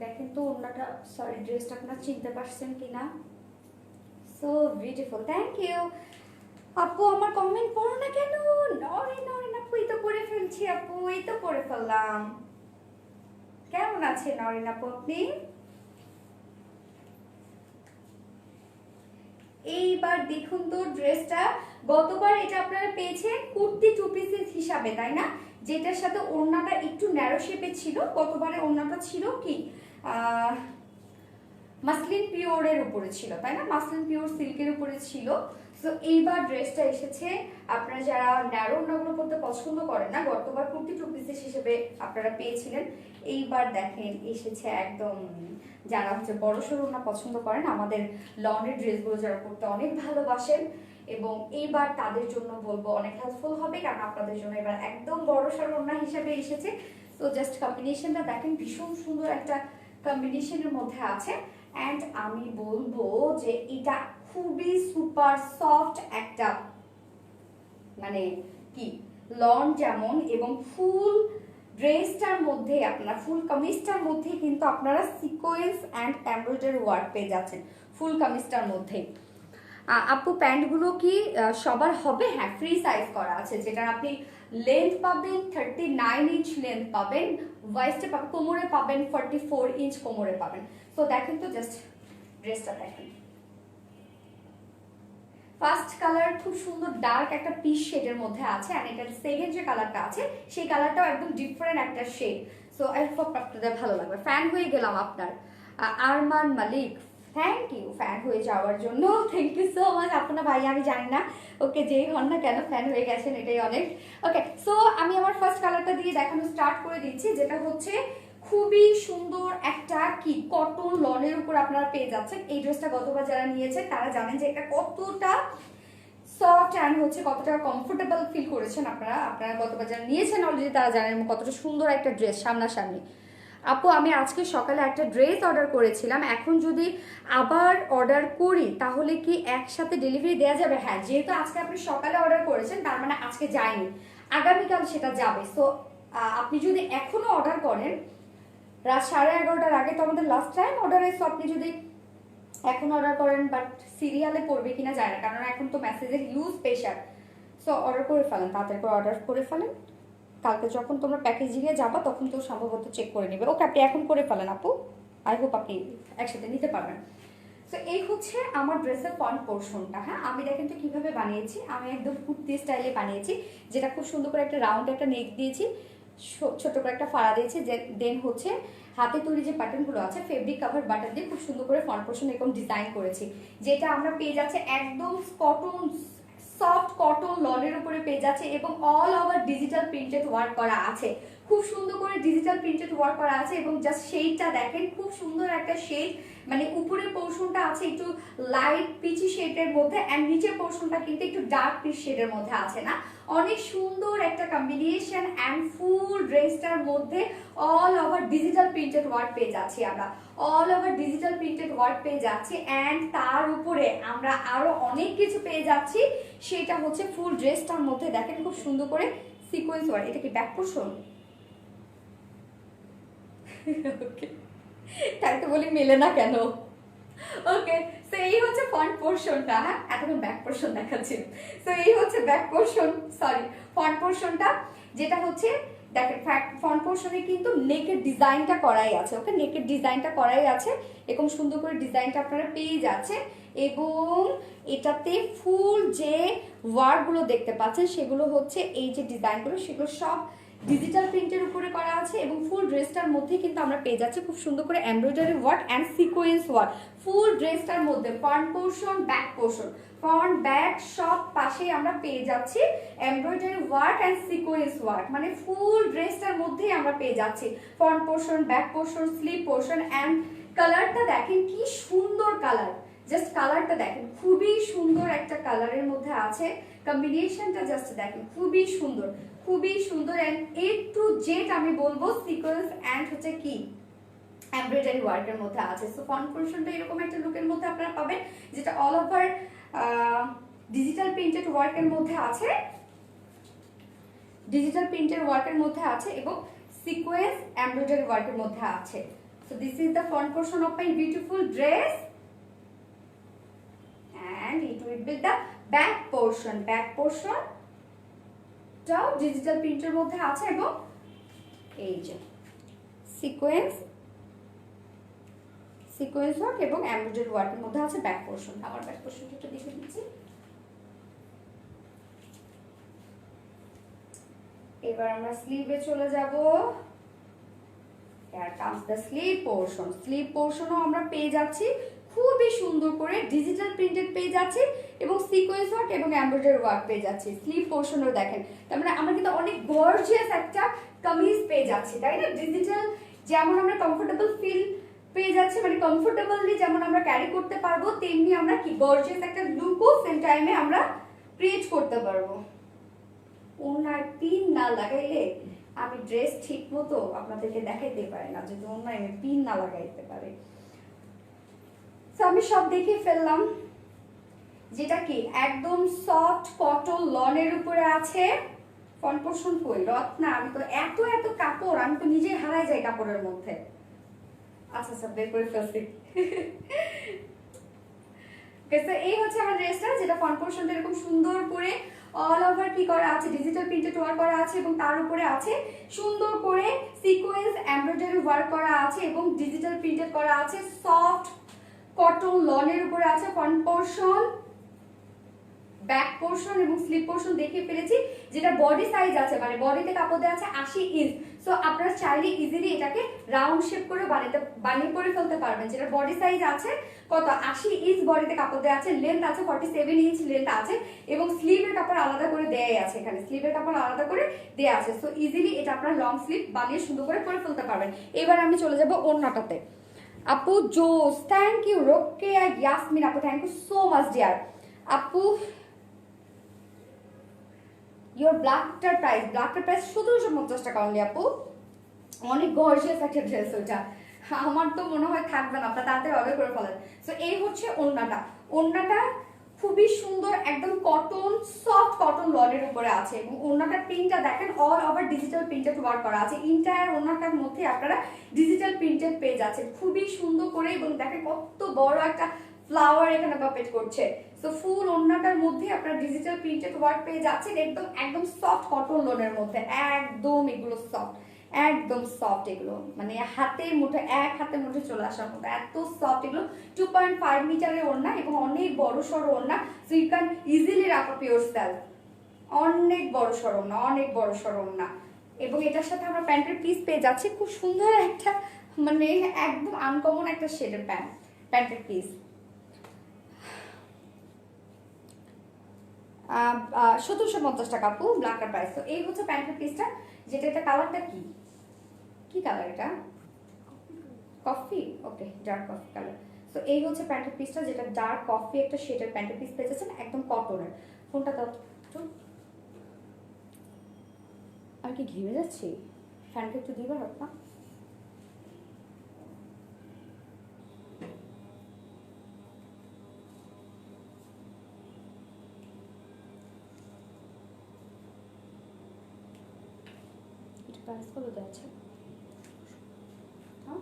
দেখেন তো ওনাটা, সরি ড্রেসটা আপনারা চিনতে পারছেন কিনা? সো বিউটিফুল, থ্যাংক ইউ আপু। আমার কমেন্ট পড়ো না কেন? নরে নরে আপু, এই তো পড়ে ফেলছি আপু, এই তো পড়ে ফেললাম। কেমন আছেন নরিন আপু আপনি? এইবার দেখুন তো ড্রেসটা, গতবার এটা আপনারা পেয়েছেন কুর্তি টু পিসেস হিসাবে, তাই না? যেটার সাথে ওড়নাটা একটু ন্যারো শেপে ছিল। গতবারে ওড়নাটা ছিল কি মাসলিন পিওরের উপরে ছিল, তাই না? মাসলিন পিওর সিল্কের উপরে ছিল। সো এইবার ড্রেসটা এসেছে, আপনারা যারা ন্যারো ওড়নাগুলো পরতে পছন্দ করেন না, গতবার কুর্তি টু পিসেস হিসেবে আপনারা পেয়েছিলেন, এইবার দেখেন এসেছে একদম যারা হচ্ছে বড় সড়ো ওড়না পছন্দ করেন, আমাদের লনের ড্রেসগুলো যারা পরতে অনেক ভালোবাসেন, এবং এইবার তাদের জন্য বলবো অনেক হেল্পফুল হবে, কারণ আপনাদের জন্য এবার একদম বড় সড়ো ওড়না হিসেবে এসেছে। তো জাস্ট কম্বিনেশনটা দেখেন, ভীষণ সুন্দর একটা কম্বিনেশনের মধ্যে আছে। অ্যান্ড আমি বলবো যে এটা খুবই সুপার সফট একটা মানে কি লন যেমন এবং ফুল ড্রেসটার মধ্যে আপনারা ফুল কামিজটার মধ্যে কিন্তু আপনারা সিকোয়েন্স অ্যান্ড এমব্রয়ডারি ওয়ার্ক পেয়ে যাচ্ছেন ফুল কামিজটার মধ্যে। আপু প্যান্টগুলো কি সবার হবে? হ্যাঁ, ফ্রি সাইজ করা আছে, যেটা আপনি লেন্থ পাবেন 39 ইঞ্চ লেন্থ পাবেন, ওয়াইস্টে পাবেন, কোমরে পাবেন 44 ইঞ্চ কোমরে পাবেন। তো দেখেন তো জাস্ট ড্রেসটা দেখেন। ফার্স্ট কালার খুব সুন্দর ডার্ক একটা পিচ শেডের মধ্যে আছে, আর এটার সেকেন্ড যে কালারটা আছে সেই কালারটাও একদম ডিফারেন্ট একটা শেড। সো আই হোপ আপনাদের ভালো লাগবে। ফ্যান হয়ে গেলাম আপনার আরমান মালিক, থ্যাংক ইউ ফ্যান হয়ে যাওয়ার জন্য, থ্যাংক ইউ সো মাচ। আপনার ভাই আমি জানি না, ওকে যেই হন না কেন ফ্যান হয়ে গেছেন এটাই অনেক। ওকে, সো আমি আমার ফার্স্ট কালারটা দিয়ে দেখানো স্টার্ট করে দিচ্ছি, যেটা হচ্ছে খুবই সুন্দর একটা কি কটন লনের উপর আপনারা পেয়ে যাচ্ছেন। এই ড্রেসটা গতবার যারা নিয়েছেন তারা জানেন যে এটা কতটা সফট অ্যান্ড হচ্ছে কতটা কমফোর্টেবল ফিল করেছেন আপনারা গতবার যারা নিয়েছেন অলরেডি তারা জানেন কতটা সুন্দর একটা ড্রেস সামনাসামনি। আপু আমি আজকে সকালে একটা ড্রেস অর্ডার করেছিলাম, এখন যদি আবার অর্ডার করি তাহলে কি একসাথে ডেলিভারি দেওয়া যাবে? হ্যাঁ, যেহেতু আজকে আপনি সকালে অর্ডার করেছেন তার মানে আজকে যায়নি, আগামীকাল সেটা যাবে। সো আপনি যদি এখনো অর্ডার করেন রাত 11:30টার আগে, তো আমাদের লাস্ট টাইম অর্ডারে, সো আপনি যদি এখন অর্ডার করেন বাট সিরিয়ালে পড়বে কিনা যায় না, কারণ এখন তো মেসেজের ইউজ প্রেশার। সো অর্ডার করে ফেলেন, তাড়াতাড়ি করে অর্ডার করে ফেলেন, কালকে যখন তোমরা প্যাকেজিংয়ে যাবা তখন তো সম্ভবত চেক করে নেবে। ওকে, আপনি এখন করে ফেলেন আপু, আই হোপ আপনি একসাথে নিতে পারবেন। সো এই হচ্ছে আমার ড্রেসের ফ্রন্ট পোর্শনটা। হ্যাঁ, আমি দেখেন তো কিভাবে বানিয়েছি, আমি একদম কুর্তি স্টাইলে বানিয়েছি, যেটা খুব সুন্দর করে একটা রাউন্ড একটা নেক দিয়েছি, ছোট করে একটা ফাড়া দিয়েছি, দেন হচ্ছে হাতে তৈরি যে বাটনগুলো আছে ফেব্রিক কাভার বাটন দিয়ে খুব সুন্দর করে ফ্রন্ট পোর্শন এরকম ডিজাইন করেছি, যেটা আমরা পেয়ে যাচ্ছে একদম কটন সফট কটন লনের উপরে পেয়ে যাচ্ছে এবং all over digital printed work করা আছে, খুব সুন্দর করে ডিজিটাল প্রিন্টেড ওয়ার্ক করা আছে। এবং জাস্ট শেডটা দেখেন, খুব সুন্দর একটা শেড, মানে উপরের পোর্শনটা আছে একটু লাইট পিচি শেডের মধ্যে, এন্ড নিচের পোর্শনটা কিন্তু একটু ডার্ক পিচ শেডের মধ্যে আছে না, অনেক সুন্দর একটা কম্বিনেশন। এন্ড ফুল ড্রেসটার মধ্যে all over digital printed work পেয়ে যাচ্ছি আমরা, all over digital printed work পেয়ে যাচ্ছি, এন্ড তার উপরে আমরা আরো অনেক কিছু পেয়ে যাচ্ছি, সেটা হচ্ছে ফুল ড্রেসটার মধ্যে দেখেন খুব সুন্দর করে সিকোয়েন্স ওয়ার্ক। এটা কি ব্যাক পোর্শন? ওকে, তাই তো বলি মেলে না কেন। ওকে, সো এই হচ্ছে ফ্রন্ট পোর্শনটা। হ্যাঁ, এতক্ষণ ব্যাক পোর্শন দেখাচ্ছি। সো এই হচ্ছে ব্যাক পোর্শন, সরি ফ্রন্ট পোর্শনটা, যেটা হচ্ছে দেখেন ফ্রন্ট পোর্শনে কিন্তু নেকের ডিজাইনটা করাই আছে। ওকে, নেকের ডিজাইনটা করাই আছে, এরকম সুন্দর করে ডিজাইনটা আপনারা পেয়ে যাচ্ছে। এবং এটাতে ফুল যে ওয়ার্কগুলো দেখতে পাচ্ছেন সেগুলো হচ্ছে এই যে ডিজাইনগুলো, সেগুলো সব ডিজিটাল প্রিন্টের উপরে করা আছে এবং ফুল ড্রেসটার মধ্যে কিন্তু আমরা পেয়ে যাচ্ছি খুব সুন্দর করে embroidery work and sequence work ফুল ড্রেসটার মধ্যে। Front portion, back portion, front back সব পাশেই আমরা পেয়ে যাচ্ছি embroidery work and sequence work, মানে ফুল ড্রেসটার মধ্যেই আমরা পেয়ে যাচ্ছি front portion, back portion, sleeve portion. And কালারটা দেখেন কি সুন্দর কালার, জাস্ট কালারটা দেখেন খুবই সুন্দর একটা কালারের মধ্যে আছে, কম্বিনেশনটা জাস্ট দেখেন খুবই সুন্দর, খুবই সুন্দর। এন্ড এ টু জেড আমি বলবো সিকোয়েন্স এন্ড হচ্ছে কি এমব্রয়ডারি ওয়ার্কের মধ্যে আছে। সো ফ্রন্ট পোর্শনটা এরকম একটা লুকের মধ্যে আপনারা পাবেন, যেটা অল ওভার ডিজিটাল প্রিন্টেড ওয়ার্কের মধ্যে আছে, ডিজিটাল প্রিন্টেড ওয়ার্কের মধ্যে আছে এবং সিকোয়েন্স এমব্রয়ডারি ওয়ার্কের মধ্যে আছে। So this is the front portion of my beautiful dress and it will be the back portion. Back portion টাও ডিজিটাল প্রিন্টের মধ্যে আছে এবং এই যে সিকোয়েন্স ওয়ার্ক এবং এমব্রয়ডারি ওয়ার্কের মধ্যে আছে ব্যাক পোর্শন। আমার ব্যাক পোর্শনটা একটু দেখে দিচ্ছি। এবার আমরা স্লিভে চলে যাব। Here comes the sleeve portion. Sleeve পোর্শনও আমরা পেয়ে যাচ্ছি খুবই সুন্দর করে ডিজিটাল প্রিন্টেড পেয়ে যাচ্ছি এবং সিকোয়েন্স ওয়ার্ক এবং এমব্রয়ডারি ওয়ার্ক পেয়ে যাচ্ছি। স্লিভ পোর্শনও দেখেন, তার মানে আমরা কিন্তু অনেক গর্জিয়াস একটা কামিজ পেয়ে যাচ্ছি, তাই না? ডিজিটাল যেমন আমরা কমফোর্টেবল ফিল পেয়ে যাচ্ছি, মানে কমফোর্টেবলি যেমন আমরা ক্যারি করতে পারবো, তেমনি আমরা কি গর্জিয়াস একটা লুকও সেম টাইমে আমরা ক্রিয়েট করতে পারবো। ওনার পিন না লাগাইলে আমি ড্রেস ঠিক মতো আপনাদেরকে দেখাইতে পারি না, যদি ওনার পিন না লাগাইতে পারে। তো আমি সব দেখে ফেললাম, যেটা কি একদম সফট কটন লনের উপরে আছে, ফ্রন্ট পোর্শন কই রত্না, আমি তো এত এত কাপড়, আমি তো নিজে হারাই যাই কাপড়ের মধ্যে। আচ্ছা আচ্ছা বের করে ফেলছি। এই হচ্ছে আমার ড্রেসটা, যেটা ফ্রন্ট পোর্শনটা এরকম সুন্দর করে অল ওভার কি করা আছে, ডিজিটাল প্রিন্টেড ওয়ার্ক করা আছে এবং তার উপরে আছে সুন্দর করে সিকোয়েন্স এমব্রয়ডারি ওয়ার্ক করা আছে এবং ডিজিটাল প্রিন্টেড করা আছে, সফট কটন লনের উপরে আছে ফ্রন্ট পোর্শন, ব্যাক পোর্শন এবং স্লিপ পোর্শন দেখিয়ে ফেলেছি। যেটা বডি সাইজ আছে, মানে বডিতে কাপড় দেওয়া আছে 80 ইঞ্চ। সো আপনারা চাইলে ইজিলি এটাকে রাউন্ড শেপ করে বানিয়ে করে ফেলতে পারবেন। যেটা বডি সাইজ আছে কত, 80 ইঞ্চ বডিতে কাপড় দেওয়া আছে, লেন্থ আছে 47 ইঞ্চ লেন্থ আছে এবং স্লিভের কাপড় আলাদা করে দেয়াই আছে, এখানে স্লিভের কাপড় আলাদা করে দেয়া আছে। সো ইজিলি এটা আপনারা লং স্লিভ বানিয়ে সুন্দর করে ফেলতে পারবেন। এবার আমি চলে যাব ওড়নাটাতে। আপু জোস, থ্যাংক ইউ রোকেয়া ইয়াসমিন আপু, thank you so much dear আপু। ইওর ব্ল্যাকটার প্রাইস, ব্ল্যাকটার প্রাইস 1750 টাকা অনলি আপু। অনেক গর্জিয়াস একটা ড্রেস ওইটা, আমার তো মনে হয় থাকবে না, আপনার তাড়াতাড়ি অর্ডার করে ফেলেন। সো এই হচ্ছে ওড়নাটা, ওড়নাটা খুবই সুন্দর, একদম কটন সফট কটন লনের উপরে আছে এবং ওড়নাটার প্রিন্টটা দেখেন all over digital printed work করা আছে। ইন্টায়ার ওড়নাটার মধ্যে আপনারা ডিজিটাল প্রিন্টেড পেজ আছে খুবই সুন্দর করে, এবং দেখেন কত বড় একটা ফ্লাওয়ার এখানে পাপেট করছে। সো ফুল ওড়নাটার মধ্যে আপনারা ডিজিটাল প্রিন্টেড ওয়ার্ক পেয়ে যাচ্ছেন, একদম একদম সফট কটন লোনের মধ্যে, একদম এগুলো সফট, একদম সফট এগুলো, মানে হাতের মুঠে, এক হাতের মুঠে চলে আসার মতো এত সফট এগুলো। 2.5 মিটারের ওড়না এবং অনেক বড় সড়ো ওড়না। So you can easily wrap up yourself, অনেক বড় সড়ো ওড়না, অনেক বড় সড়ো ওড়না। এবং এটার সাথে আমরা প্যান্টের পিস পেয়ে যাচ্ছি খুব সুন্দর একটা, মানে একদম আনকমন একটা শেডের প্যান্টের পিস। 1750 টাকা আপু ব্ল্যাকের প্রাইস। তো এই হচ্ছে প্যান্টের পিসটা, যেটা এটা কালারটা কি কি কালার, এটা কফি, ওকে ডার্ক কফি কালার। তো এই হচ্ছে প্যান্টের পিসটা, যেটা ডার্ক কফি একটা শেডের প্যান্টের পিস পেয়েছেন, একদম কটনের। ফোনটা দাও একটু, আর কি ঘেমে যাচ্ছি, ফ্যানটা একটু দিবার হোক না। প্রাইস কত যাচ্ছে? হ্যাঁ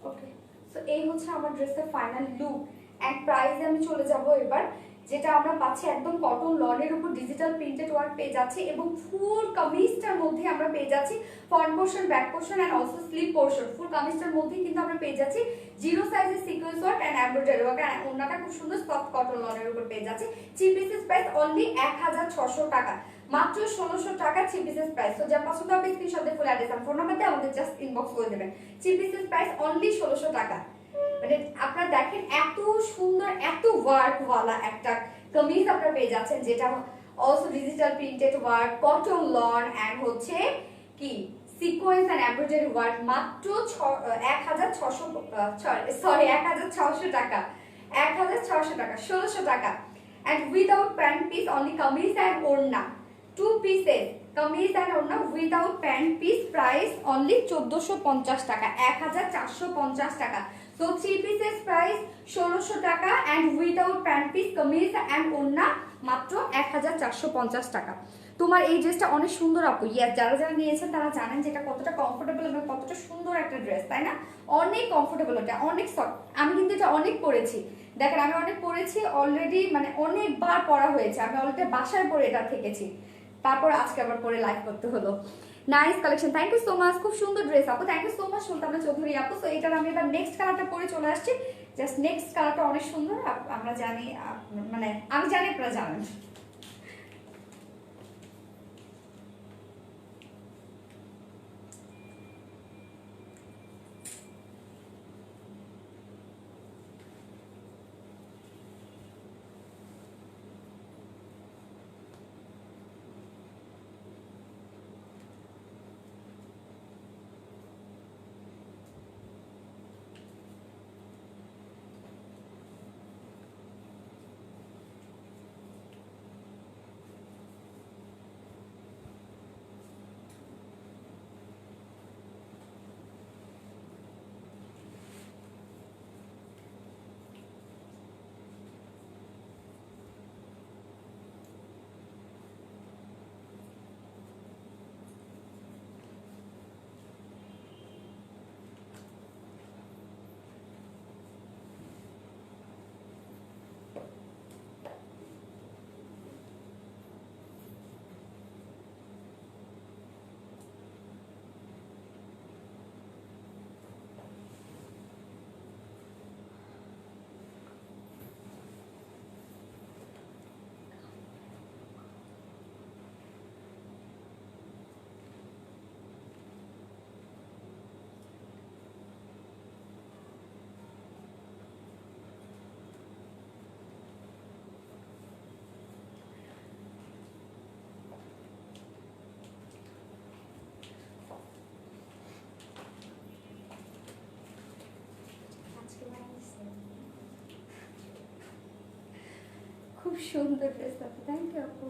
ওকে। সো এই হচ্ছে আমার ড্রেসের ফাইনাল লুক এন্ড প্রাইসে আমি চলে যাব এবার। যেটা আমরা পাচ্ছি একদম কটন লনের উপর ডিজিটাল প্রিন্টেড ওয়ার্ক পেয়ে যাচ্ছি এবং ফুল কামিজটার মধ্যে আমরা পেয়ে যাচ্ছি front portion, back portion and also sleeve portion. Full কামিজটার মধ্যে কিন্তু আমরা পেয়ে যাচ্ছি জিরো সাইজের sequence work and embroidery work, and ওন্নাটা খুব সুন্দর সফট কটন লনের উপর পেয়ে যাচ্ছি। থ্রি পিসেস প্রাইস অনলি 1600 টাকা, মাত্র 1600 টাকা থ্রি পিসেস প্রাইস। তো যা পছন্দ হবে স্ক্রিনশট দিয়ে ফুল অ্যাড্রেস আর ফোন নাম্বার দিয়ে আমাদের জাস্ট ইনবক্স করে দেবেন। থ্রি পিসেস প্রাইস অনলি 1600 টাকা। মানে আপনারা দেখেন এত সুন্দর এত ওয়ার্ক ওয়ালা একটা কামিজ আপনারা পেয়ে যাচ্ছেন, যেটা also digital printed work, cotton lawn and হচ্ছে কি সিকোয়েন্স এন্ড এমব্রয়ডারি ওয়ার্ক, মাত্র 1600 টাকা, 1600 টাকা, 1600 টাকা। and without pant piece only kameez and orna, two pieces kameez and orna without pant piece price only 1450 টাকা, 1450 টাকা। so three pieces price 1600 টাকা and without pant piece kameez and orna মাত্র 1450 টাকা। তোমার এই ড্রেসটা অনেক সুন্দর আপু, ইয়াস যারা যারা নিয়েছেন তারা জানেন যে এটা কতটা কমফোর্টেবল এবং কতটা সুন্দর একটা ড্রেস, তাই না? অনেক কমফোর্টেবল, এটা অনেক সফট। আমি কিন্তু এটা অনেক পরেছি, দেখেন আমি অনেক পরেছি অলরেডি, মানে অনেকবার পরা হয়েছে, আমি অলরেডি বাসায় পরে এটা থেকেছি, তারপর আজকে আবার পরে লাইভ করতে হলো। Nice collection, thank you so much, খুব সুন্দর ড্রেস আপু, thank you so much Sultana Chowdhury আপু। সো এটার আমি এবার নেক্সট কালারটা পরে চলে আসছি, জাস্ট নেক্সট কালারটা অনেক সুন্দর, আমরা জানি, মানে আমি জানি আপনারা জানেন। সুন্দর ড্রেস আপু, থ্যাংক ইউ আপু।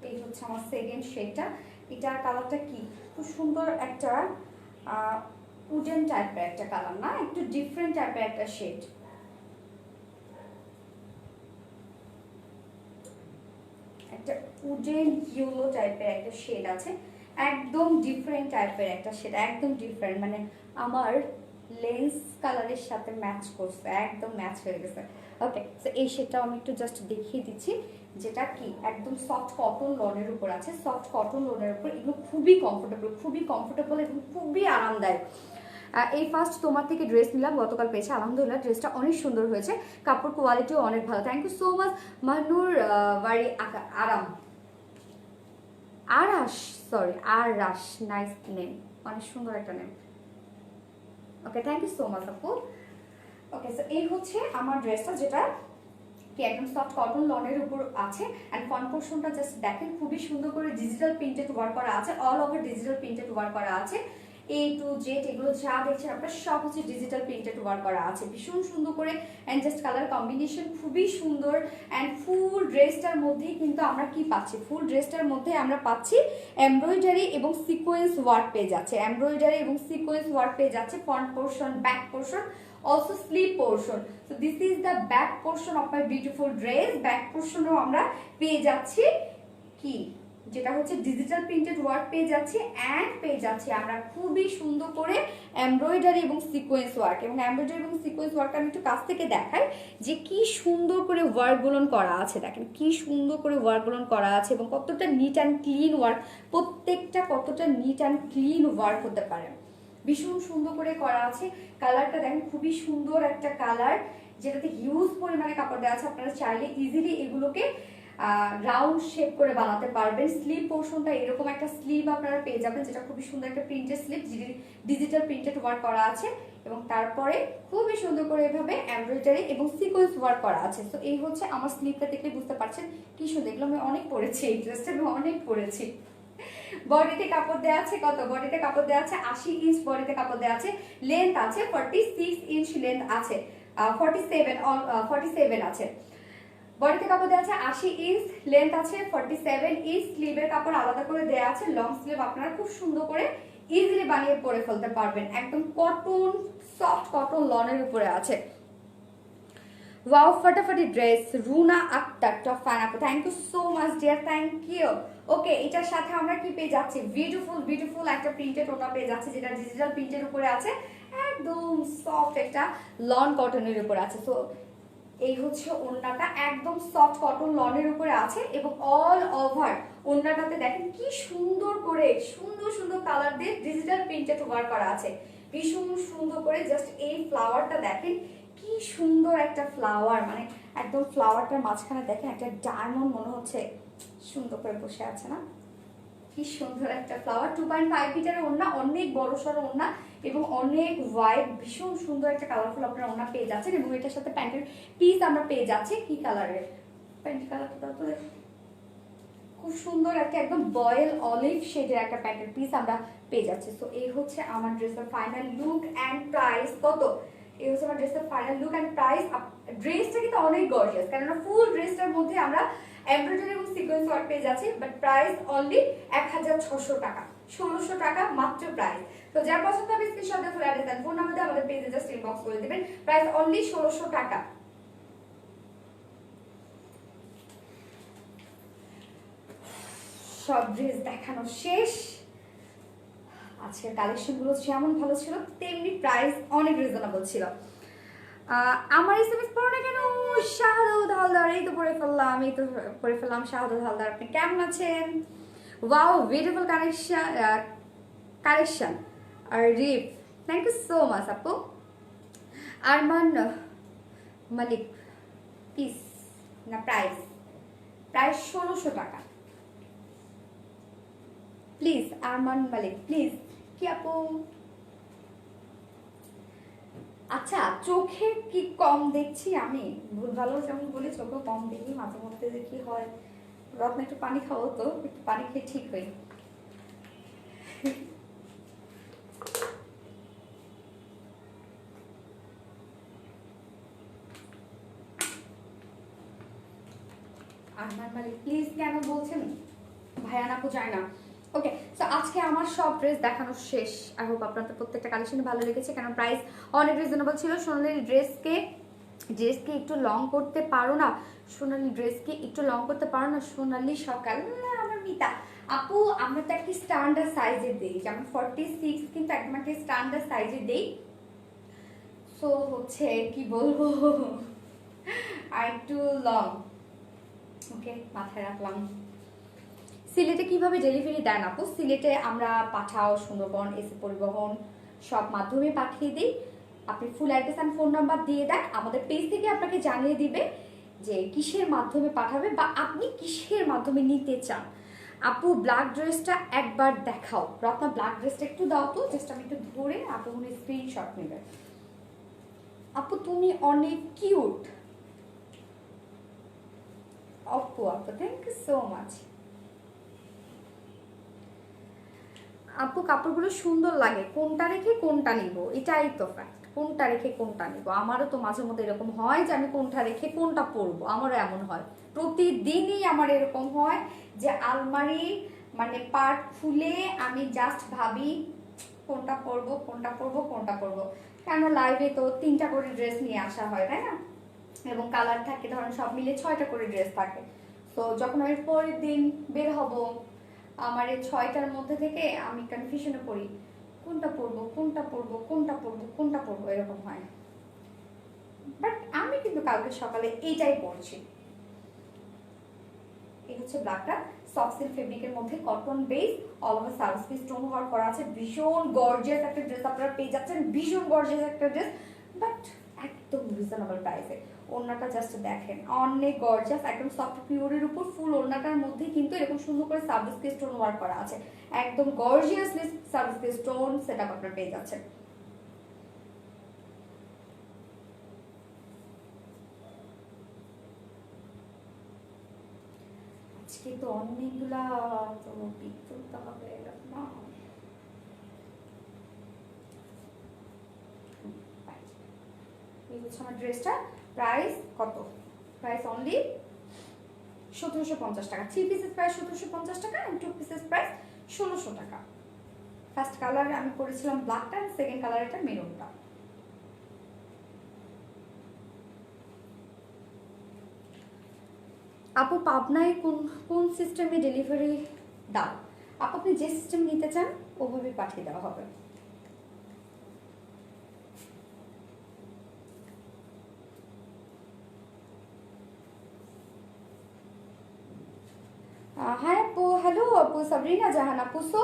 এই হচ্ছে আমার সেকেন্ড শেডটা। এটার কালারটা কি খুব সুন্দর একটা উডেন টাইপের একটা কালার, না একটু ডিফারেন্ট টাইপের একটা শেড। একটা উডেন ইয়েলো টাইপের একটা শেড আছে, একদম ডিফারেন্ট টাইপের একটা শেড, একদম ডিফারেন্ট, মানে আমার লেন্স কালারের সাথে ম্যাচ করছে, একদম ম্যাচ হয়ে গেছে। ওকে, তো এই শেডটাও আমি একটু জাস্ট দেখিয়ে দিচ্ছি, যেটা কি একদম সফট কটন লনের উপর আছে, সফট কটন লনের উপর। এগুলো খুবই কমফোর্টেবল এবং খুবই আরামদায়ক। এই ফার্স্ট তোমার থেকে ড্রেস নিলাম, গতকাল পেয়েছি, আলহামদুলিল্লাহ ড্রেসটা অনেক সুন্দর হয়েছে, কাপড় কোয়ালিটিও অনেক ভালো। থ্যাংক ইউ সো মাচ মানুর বাড়ি আরাম Aras, sorry Aras, nice name, অনেক সুন্দর একটা name. Okay, thank you so much আপু। ওকে, সো এই হচ্ছে আমার ড্রেসটা, যেটা কি একদম সফট কটন লনের উপর আছে। এন্ড ফ্রন্ট পোরশনটা জাস্ট দেখেন, খুবই সুন্দর করে ডিজিটাল প্রিন্টেড ওয়ার্ক করা আছে, all over digital printed work করা আছে। এ টু জেড এগুলো যা দেখছেন আপনার সব হচ্ছে ডিজিটাল প্রিন্টেড ওয়ার্ক করা আছে, ভীষণ সুন্দর করে। এন্ড জাস্ট কালার কম্বিনেশন খুবই সুন্দর। এন্ড ফুল ড্রেসটার মধ্যেই কিন্তু আমরা কি পাচ্ছি, ফুল ড্রেসটার মধ্যে আমরা পাচ্ছি এমব্রয়ডারি এবং সিকোয়েন্স ওয়ার্ক পেয়ে যাচ্ছে, এমব্রয়ডারি এবং সিকোয়েন্স ওয়ার্ক পেয়ে যাচ্ছে front portion, back portion, also sleeve portion. So this is the back portion of my beautiful dress. back portion ও আমরা পেয়ে যাচ্ছি কি, যেটা হচ্ছে ডিজিটাল প্রিন্টেড ওয়ার্ক পেয়ে যাচ্ছি। এন্ড পেয়ে যাচ্ছি আমরা খুবই সুন্দর করে এমব্রয়ডারি এবং সিকোয়েন্স ওয়ার্ক। এবং এমব্রয়ডারি এবং সিকোয়েন্স ওয়ার্কটা আমি একটু কাছ থেকে দেখাই, যে কি সুন্দর করে ওয়ার্কগুলো করা আছে, দেখেন কি সুন্দর করে ওয়ার্কগুলো করা আছে, এবং কতটা নিট অ্যান্ড ক্লিন ওয়ার্ক, প্রত্যেকটা কতটা নিট অ্যান্ড ক্লিন ওয়ার্ক হতে পারে, ভীষণ সুন্দর করে করা আছে। কালারটা দেখেন খুবই সুন্দর একটা কালার, যেটাতে হিউজ পরিমাণে কাপড় দেওয়া আছে। আপনারা চাইলে ইজিলি এগুলোকে রাউন্ড শেপ করে বানাতে পারবেন। স্লিভ পোর্শনটা এরকম একটা স্লিভ আপনারা পেয়ে যাবেন, যেটা খুবই সুন্দর একটা printed sleeve, digital printed work করা আছে। এবং তারপরে খুবই সুন্দর করে এভাবে এমব্রয়ডারি এবং সিকোয়েন্স ওয়ার্ক করা আছে। তো এই হচ্ছে আমার স্লিভটা, দেখলে বুঝতে পারছেন কি সুন্দর। এগুলো আমি অনেক পরেছি, এই ড্রেসটা আমি অনেক পরেছি। বডিতে কাপড় দেওয়া আছে কত, বডিতে কাপড় দেওয়া আছে 80 ইঞ্চ, বডিতে কাপড় দেওয়া আছে, লেন্থ আছে 46 ইঞ্চ, লেন্থ আছে 47 আছে। বডিতে কাপড় দেওয়া আছে 80 ইঞ্চ, লেন্থ আছে 47 ইঞ্চ। স্লিভের কাপড় আলাদা করে দেওয়া আছে, লং স্লিভ আপনারা খুব সুন্দর করে ইজিলি বানিয়ে পরে ফেলতে পারবেন। একদম কটন, সফট কটন লনের উপরে আছে। ওয়াও, ফাটাফাটি dress, Runa Akter, top fan আপু, thank you so much dear, thank you. Okay, এটার সাথে আমরা কি পেয়ে যাচ্ছি, বিউটিফুল একটা প্রিন্টেড ওটা পেয়ে যাচ্ছে, যেটা ডিজিটাল প্রিন্টের উপরে আছে, একদম সফট একটা লন কটনের উপরে আছে। সো এই হচ্ছে ওড়নাটা, একদম সফট কটন লনের উপরে আছে। এবং অল ওভার ওড়নাটাতে দেখেন কি সুন্দর করে সুন্দর কালার দিয়ে ডিজিটাল প্রিন্টেড ওয়ার্ক করা আছে, ভীষণ সুন্দর করে। জাস্ট এই ফ্লাওয়ারটা দেখেন কি সুন্দর একটা ফ্লাওয়ার, মানে একদম ফ্লাওয়ারটার মাঝখানে দেখেন একটা ডায়মন্ড মনে হচ্ছে সুন্দর করে বসে আছে না, কি সুন্দর একটা ফ্লাওয়ার। 2.5 মিটারের ওড়না, অনেক বড় সড়ো ওড়না এবং অনেক ওয়াইড, ভীষণ সুন্দর একটা কালারফুল আপনারা ওড়না পেয়ে যাচ্ছেন। এবং এটার সাথে প্যান্টের পিস আমরা পেয়ে যাচ্ছি কি কালারের, প্যান্টের কালারটা খুব সুন্দর একটা একদম বয়েল অলিভ শেডের একটা প্যান্টের পিস আমরা পেয়ে যাচ্ছি। সো এই হচ্ছে আমার ড্রেসের ফাইনাল লুক অ্যান্ড প্রাইস কত, এই হচ্ছে আমার ড্রেসের ফাইনাল লুক অ্যান্ড প্রাইস। ড্রেসটা কিন্তু অনেক গর্জিয়াস, কেননা ফুল ড্রেসটার মধ্যে আমরা এমব্রয়ডারি এবং সিকোয়েন্স ওয়ার্ক পেয়ে যাচ্ছি, বাট প্রাইস অনলি 1600 টাকা, 1600 টাকা মাত্র প্রাইস। তো যার পছন্দ হবে স্ক্রিনশট দিয়ে ফুল অ্যাড্রেস দেন, ফোন নাম্বার দিয়ে আমাদের পেজে জাস্ট ইনবক্স করে দিবেন, প্রাইস অনলি 1600 টাকা। সব ড্রেস দেখানো শেষ। আজকের কালেকশনগুলো যেমন ভালো ছিল তেমনি প্রাইস অনেক রিজনেবল ছিল। আমার এসএমএস পড়ো না কেন, শাহাদত হালদার, এই তো পড়ে ফেললাম, শাহাদত হালদার, আপনি কেমন আছেন? ওয়াও, বিউটিফুল কালেকশন আর রিপ, থ্যাংক ইউ সো মাচ আপু। আরমান মালিক, পিস না প্রাইস 1600 টাকা প্লিজ। আরমান মালিক প্লিজ, কি আপু আচ্ছা, চোখে কি কম দেখছি আমি? ভুল ভালো যেমন বলি, চোখে কম দেখি মাঝে মধ্যে, যে কি হয়। রত্ন একটু পানি খাবো তো, একটু পানি খেয়ে ঠিক হই। আমার মালিক প্লিজ কেন বলছেন ভাইয়া আপু যায় না? ওকে, সো আজকে আমার সব ড্রেস দেখানো শেষ। আই হোপ আপনাদের প্রত্যেকটা কালেকশন ভালো লেগেছে, কারণ প্রাইস অনেক রিজনেবল ছিল। সোনালি ড্রেসকে একটু লং করতে পারো না? সোনালি ড্রেসকে একটু লং করতে পারো না? সোনালি সকাল না, আমার মিতা আপু, আমরা তো একটা স্ট্যান্ডার্ড সাইজে দেই, যেমন 46 কিন্তু একদম একটা স্ট্যান্ডার্ড সাইজে দেই। সো হচ্ছে কি বলবো, আর একটু লং। ওকে, মাথায় রাখলাম। সিলেটে কিভাবে ডেলিভারি দেন আপু? সিলেটে আমরা পাঠাও, সুন্দরবন, এসি পরিবহন সব মাধ্যমে পাঠিয়ে দিই। আপনি full address and phone number দিয়ে দেন, আমাদের পেজ থেকে আপনাকে জানিয়ে দিবে যে কিসের মাধ্যমে পাঠাবে বা আপনি কিসের মাধ্যমে নিতে চান। আপু ব্ল্যাক ড্রেসটা একবার দেখাও। রত্না ব্ল্যাক ড্রেসটা একটু দাও তো, জাস্ট আমি একটু ধরে আপু মনে স্ক্রিনশট নেবে। আপু তুমি অনেক কিউট। আপু থ্যাংক ইউ সো মাচ। আপু কাপড়গুলো সুন্দর লাগে, কোনটা রেখে কোনটা নিব, এটাই তো ফ্যাক্ট। কোনটা রেখে কোনটা নিব, আমারও তো মাঝে মধ্যে এরকম হয় যে আমি কোনটা রেখে কোনটা পরবো। আমারও এমন হয়, প্রতিদিনই আমার এরকম হয় যে আলমারি মানে পার্ট খুলে আমি জাস্ট ভাবি কোনটা পরবো, কোনটা পরবো, কোনটা পরবো। কেন লাইভে তো 3টা করে ড্রেস নিয়ে আসা হয়, তাই না? এবং কালার থাকে, ধরেন সব মিলে 6টা করে ড্রেস থাকে। তো যখন আমি পরের দিন বের হব, আমার এই 6টার মধ্যে থেকে আমি কনফিউশনে পড়ি, কোনটা পরবো, কোনটা পরবো, কোনটা পরবো, কোনটা পরবো, এরকম হয়। বাট আমি কিন্তু কালকে সকালে এইটাই পরছি। এই হচ্ছে ব্ল্যাকটা, সফট সিল্ক ফেব্রিকের মধ্যে cotton base, all over service piece stone work করা আছে। ভীষণ গর্জিয়াস একটা ড্রেস আপনারা পেয়ে যাচ্ছেন, ভীষণ গর্জিয়াস একটা ড্রেস, বাট একদম রিজনেবল প্রাইসে। ওড়নাটা জাস্ট দেখেন, অনেক গর্জিয়াস, একদম সফট পিওরের উপর ফুল ওড়নাটার মধ্যে কিন্তু এরকম সুন্দর করে সার্ভিস পিস স্টোন ওয়ার্ক করা আছে। একদম gorgeously service piece stone setup আপনারা পেয়ে যাচ্ছেন। আজকে তো অনেকগুলা, তো পিক তুলতে হবে না। এই হচ্ছে আমার ড্রেসটা, প্রাইস কত? প্রাইস অনলি 1750 টাকা। 3 পিসেস প্রাইস 1750 টাকা, এন্ড 2 পিসেস প্রাইস 1600 টাকা। ফার্স্ট কালার আমি করেছিলাম ব্ল্যাকটা, সেকেন্ড কালার এটা মেরুনটা। আপু পাবনায় কোন কোন সিস্টেমে ডেলিভারি দাও? আপু আপনি যে সিস্টেম নিতে চান ওভাবে পাঠিয়ে দেওয়া হবে। হ্যাঁ আপু, হ্যালো আপু, সাবরিনা জাহান আপু। সো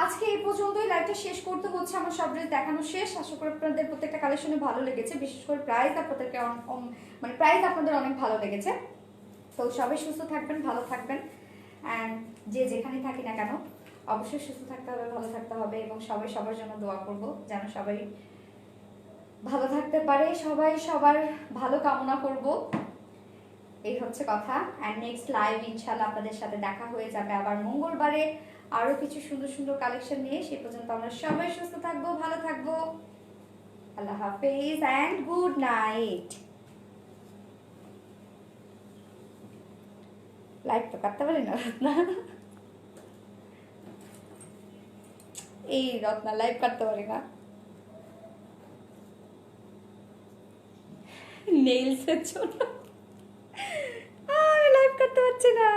আজকে এই পর্যন্তই, লাইভটা শেষ করতে হচ্ছে, আমার সব ড্রেস দেখানো শেষ। আশা করি আপনাদের প্রত্যেকটা কালেকশনে ভালো লেগেছে, বিশেষ করে প্রাইস আপনাদেরকে মানে প্রাইস আপনাদের অনেক ভালো লেগেছে। তো সবাই সুস্থ থাকবেন, ভালো থাকবেন, অ্যান্ড যে যেখানে থাকি না কেন অবশ্যই সুস্থ থাকতে হবে, ভালো থাকতে হবে, এবং সবাই সবার জন্য দোয়া করব যেন সবাই ভালো থাকতে পারে, সবাই সবার ভালো কামনা করব। এই হচ্ছে কথা। অ্যান্ড নেক্সট লাইভ ইনশাল্লাহ আপনাদের সাথে দেখা হয়ে যাবে আবার মঙ্গলবারে, আরো কিছু সুন্দর সুন্দর কালেকশন নিয়ে। সে পর্যন্ত আমরা সবাই সুস্থ থাকবো, ভালো থাকবো। আল্লাহ হাফেজ অ্যান্ড গুড নাইট। লাইভ তো কাটতে পারি না রত্না, এই রত্না লাইভ কাটতে পারি না, নেইলসের জন্য আমি লাইভ করতে পারছি না।